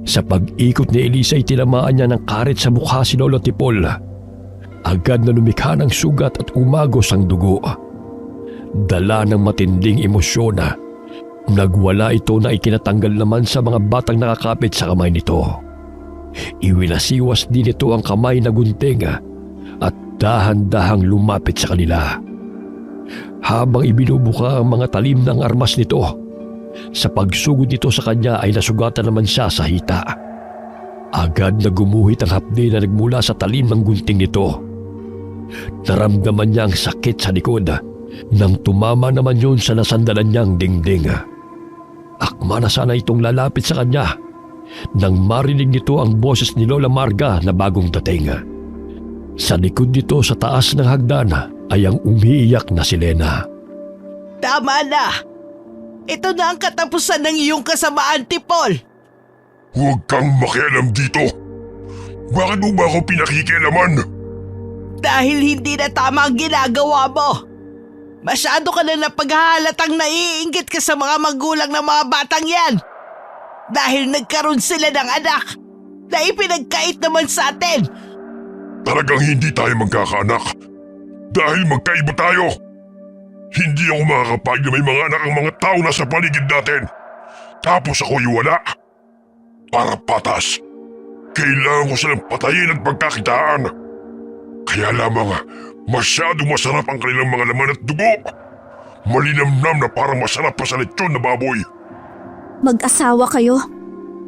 Sa pag-ikot ni Elisa ay tinamaan niya ng karit sa mukha si Lolo Tipol. Agad na lumikha ng sugat at umagos ang dugo. Dala ng matinding emosyon, nagwala ito na ikinatanggal naman sa mga batang nakakapit sa kamay nito. Iwinasiwas din ito ang kamay na gunting at dahan-dahang lumapit sa kanila. Habang ibinubuka ang mga talim ng armas nito, sa pagsugod nito sa kanya ay nasugatan naman siya sa hita. Agad na gumuhit ang hapdi na nagmula sa talim ng gunting nito. Naramdaman niya ang sakit sa likod nang tumama naman yun sa nasandalan niyang dingding. Akma na sana itong lalapit sa kanya nang marinig nito ang boses ni Lola Marga na bagong dating. Sa likod nito sa taas ng hagdan ay ang umiiyak na si Lena. Tama na! Ito na ang katapusan ng iyong kasamaan, Tipol! Huwag kang makialam dito! Bakit mo ba ako pinakikialaman? Dahil hindi na tama ang ginagawa mo! Masyado ka na napaghahalatang naiinggit ka sa mga magulang ng mga batang yan! Dahil nagkaroon sila ng anak na ipinagkait naman sa atin! Talagang hindi tayo magkakaanak. Dahil magkaiba tayo. Hindi ako makakapag na may mga anak ang mga tao na sa paligid natin. Tapos ako'y wala. Para patas. Kailangan ko silang patayin at pagkakitaan. Kaya lamang masyado masarap ang kanilang mga laman at dugo. Malinamnam na parang masarap pa sa lechon na baboy. Mag-asawa kayo?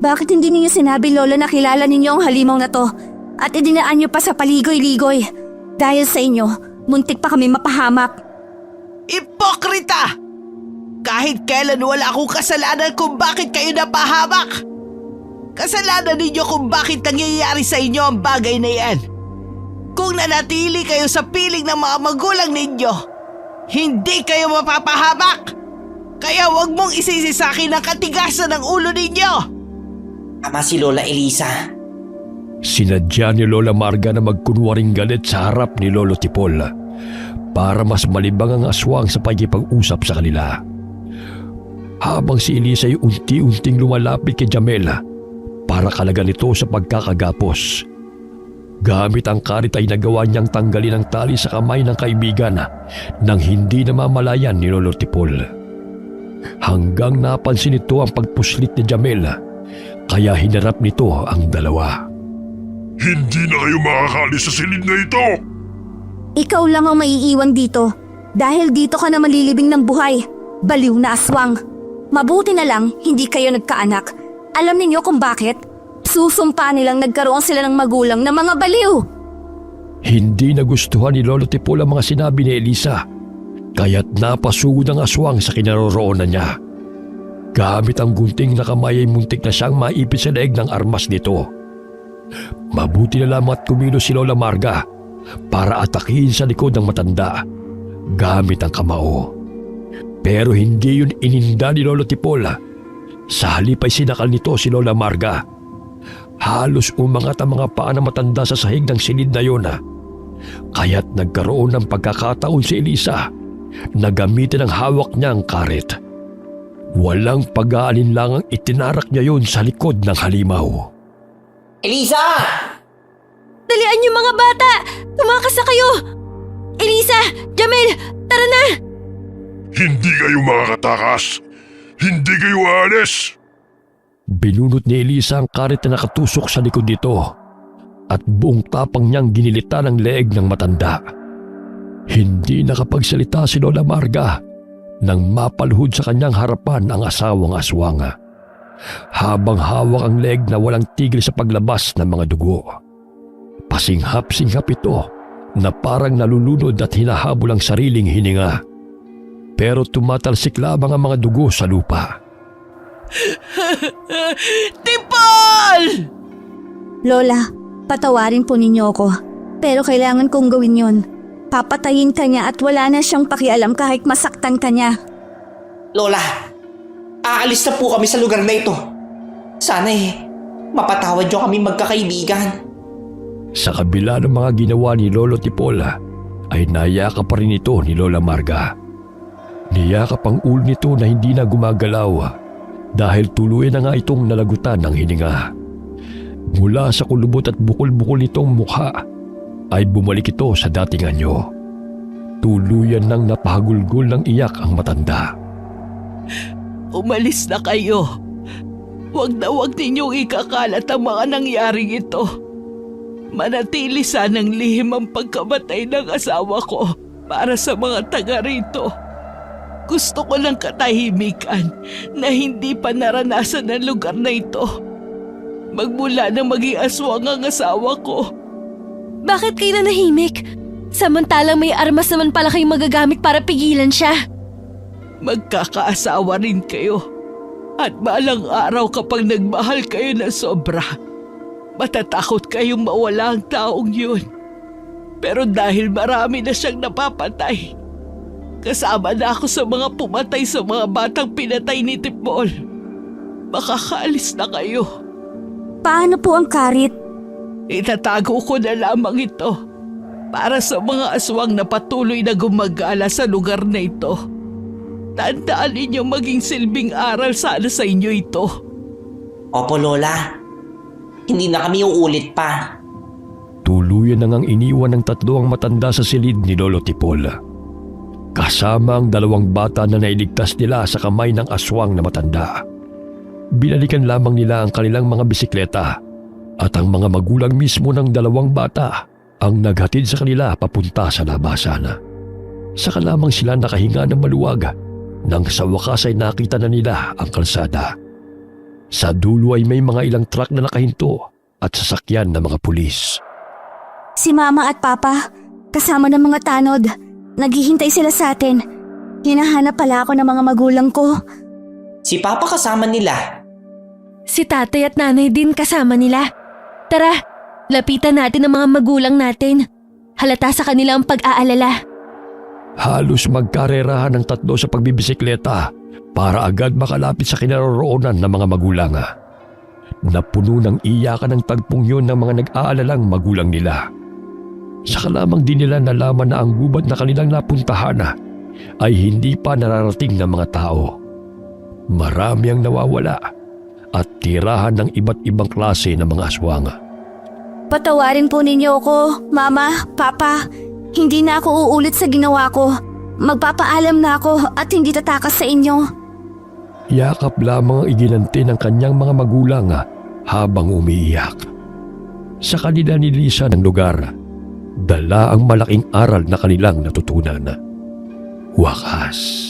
Bakit hindi ninyo sinabi, Lola, na kilala ninyo ang halimaw na to at idinaan nyo pa sa paligoy-ligoy? Dahil sa inyo, muntik pa kami mapahamak. Ipokrita! Kahit kailan wala akong kasalanan kung bakit kayo napahamak. Kasalanan ninyo kung bakit nangyayari sa inyo ang bagay na yan. Kung nanatili kayo sa piling ng mga magulang ninyo, hindi kayo mapapahamak. Kaya huwag mong isisi sa akin ang katigasan ng ulo ninyo. Tama si Lola Elisa. Sinadya ni Lola Marga na magkunwaring galit sa harap ni Lolo Tipol para mas malibang ang aswang sa pagkipag-usap sa kanila. Habang si Elisa ay unti-unting lumalapit kay Jamel para kalagan ito sa pagkakagapos. Gamit ang karit ay nagawa niyang tanggalin ang tali sa kamay ng kaibigan nang hindi namamalayan ni Lolo Tipol. Hanggang napansin nito ang pagpuslit ni Jamel, kaya hinarap nito ang dalawa. Hindi na kayo makakalis sa silid na ito. Ikaw lang ang maiiwan dito dahil dito ka na malilibing ng buhay. Baliw na aswang. Mabuti na lang hindi kayo nagkaanak. Alam ninyo kung bakit? Susumpa nilang nagkaroon sila ng magulang na mga baliw. Hindi nagustuhan ni Lolo Tipol ang mga sinabi ni Elisa, kaya't napasugod ang aswang sa kinaroroonan niya. Gamit ang gunting na kamay ay muntik na siyang maipit sa leeg ng armas nito. Mabuti na lamang at kumilos si Lola Marga para atakihin sa likod ng matanda gamit ang kamao. Pero hindi yun ininda ni Lolo Tipol. Sa halip ay sinakal nito si Lola Marga. Halos umangat ang mga paa ng matanda sa sahig ng silid na yun. Kaya't nagkaroon ng pagkakataon si Elisa na gamitin ang hawak niyang karit. Walang pag-aalinlangang itinarak niya yun sa likod ng halimaw. Elisa! Dalian niyo mga bata! Tumakas na kayo! Elisa! Jamel! Tara na! Hindi kayo makakatakas. Hindi kayo aalis. Binunot ni Elisa ang karit na nakatusok sa likod nito at buong tapang niyang ginilitan ang leeg ng matanda. Hindi nakapagsalita si Lola Marga nang mapalhod sa kanyang harapan ang asawang aswanga. Habang hawak ang leeg na walang tigil sa paglabas ng mga dugo. Pasinghap-singhap ito na parang nalulunod at hinahabol ang sariling hininga. Pero tumatalsik lamang ang mga dugo sa lupa. Tipol! Lola, patawarin po ninyo ako. Pero kailangan kong gawin yon. Papatayin ka niya at wala na siyang pakialam kahit masaktan ka niya. Lola, aalis na po kami sa lugar na ito. Sana mapatawad niyo kami magkakaibigan. Sa kabila ng mga ginawa ni Lolo Tipol ay nayakap pa rin ito ni Lola Marga. Niyakap ang ulo nito na hindi na gumagalaw dahil tuluyan na nga itong nalagutan ng hininga. Mula sa kulubot at bukol-bukol nitong mukha ay bumalik ito sa dating anyo. Tuluyan nang napahagulgol ng iyak ang matanda. Umalis na kayo. Huwag na huwag ninyong ikakalat ang mga nangyaring ito. Manatili sanang lihim ang pagkamatay ng asawa ko para sa mga taga rito. Gusto ko ng katahimikan na hindi pa naranasan ng lugar na ito. Magmula na maging aswang ang asawa ko. Bakit kayo nanahimik? Samantalang may armas naman pala kayong magagamit para pigilan siya. Magkakaasawa rin kayo. At balang araw kapag nagmahal kayo na sobra, matatakot kayong mawala ang taong yun. Pero dahil marami na siyang napapatay, kasama na ako sa mga pumatay sa mga batang pinatay ni Tipol. Makakaalis na kayo. Paano po ang karit? Itatago ko na lamang ito para sa mga aswang na patuloy na gumagala sa lugar na ito. Tandaan ninyo maging silbing aral sana sa inyo ito. Opo, Lola. Hindi na kami uulit pa. Tuluyan na ngang iniwan ng tatlo ang matanda sa silid ni Lolo Tipol. Kasama ang dalawang bata na nailigtas nila sa kamay ng aswang na matanda. Binalikan lamang nila ang kanilang mga bisikleta at ang mga magulang mismo ng dalawang bata ang naghatid sa kanila papunta sa labasan. Saka lamang sila nakahinga ng maluwag nang sa wakas ay nakita na nila ang kalsada. Sa dulo ay may mga ilang truck na nakahinto at sasakyan ng mga pulis. Si Mama at Papa, kasama ng mga tanod, naghihintay sila sa atin. Hinahanap pala ako ng mga magulang ko. Si Papa kasama nila. Si tatay at nanay din kasama nila. Tara, lapitan natin ang mga magulang natin. Halata sa kanila ang pag-aalala. Halos magkarerahan ng tatlo sa pagbibisikleta para agad makalapit sa kinaroroonan ng mga magulang. Napuno ng iyakan ng tagpong yun ng mga nag-aalalang magulang nila. Saka lamang din nila nalaman na ang gubat na kanilang napuntahan ay hindi pa nararating ng mga tao. Marami ang nawawala at tirahan ng iba't ibang klase ng mga aswang. Patawarin po ninyo ako, Mama, Papa. Hindi na ako uulit sa ginawa ko. Magpapaalam na ako at hindi tatakas sa inyo. Yakap lamang ang iginanti ng kanyang mga magulang habang umiiyak. Sa kanila ni Lisa ng lugar, dala ang malaking aral na kanilang natutunan. Wakas.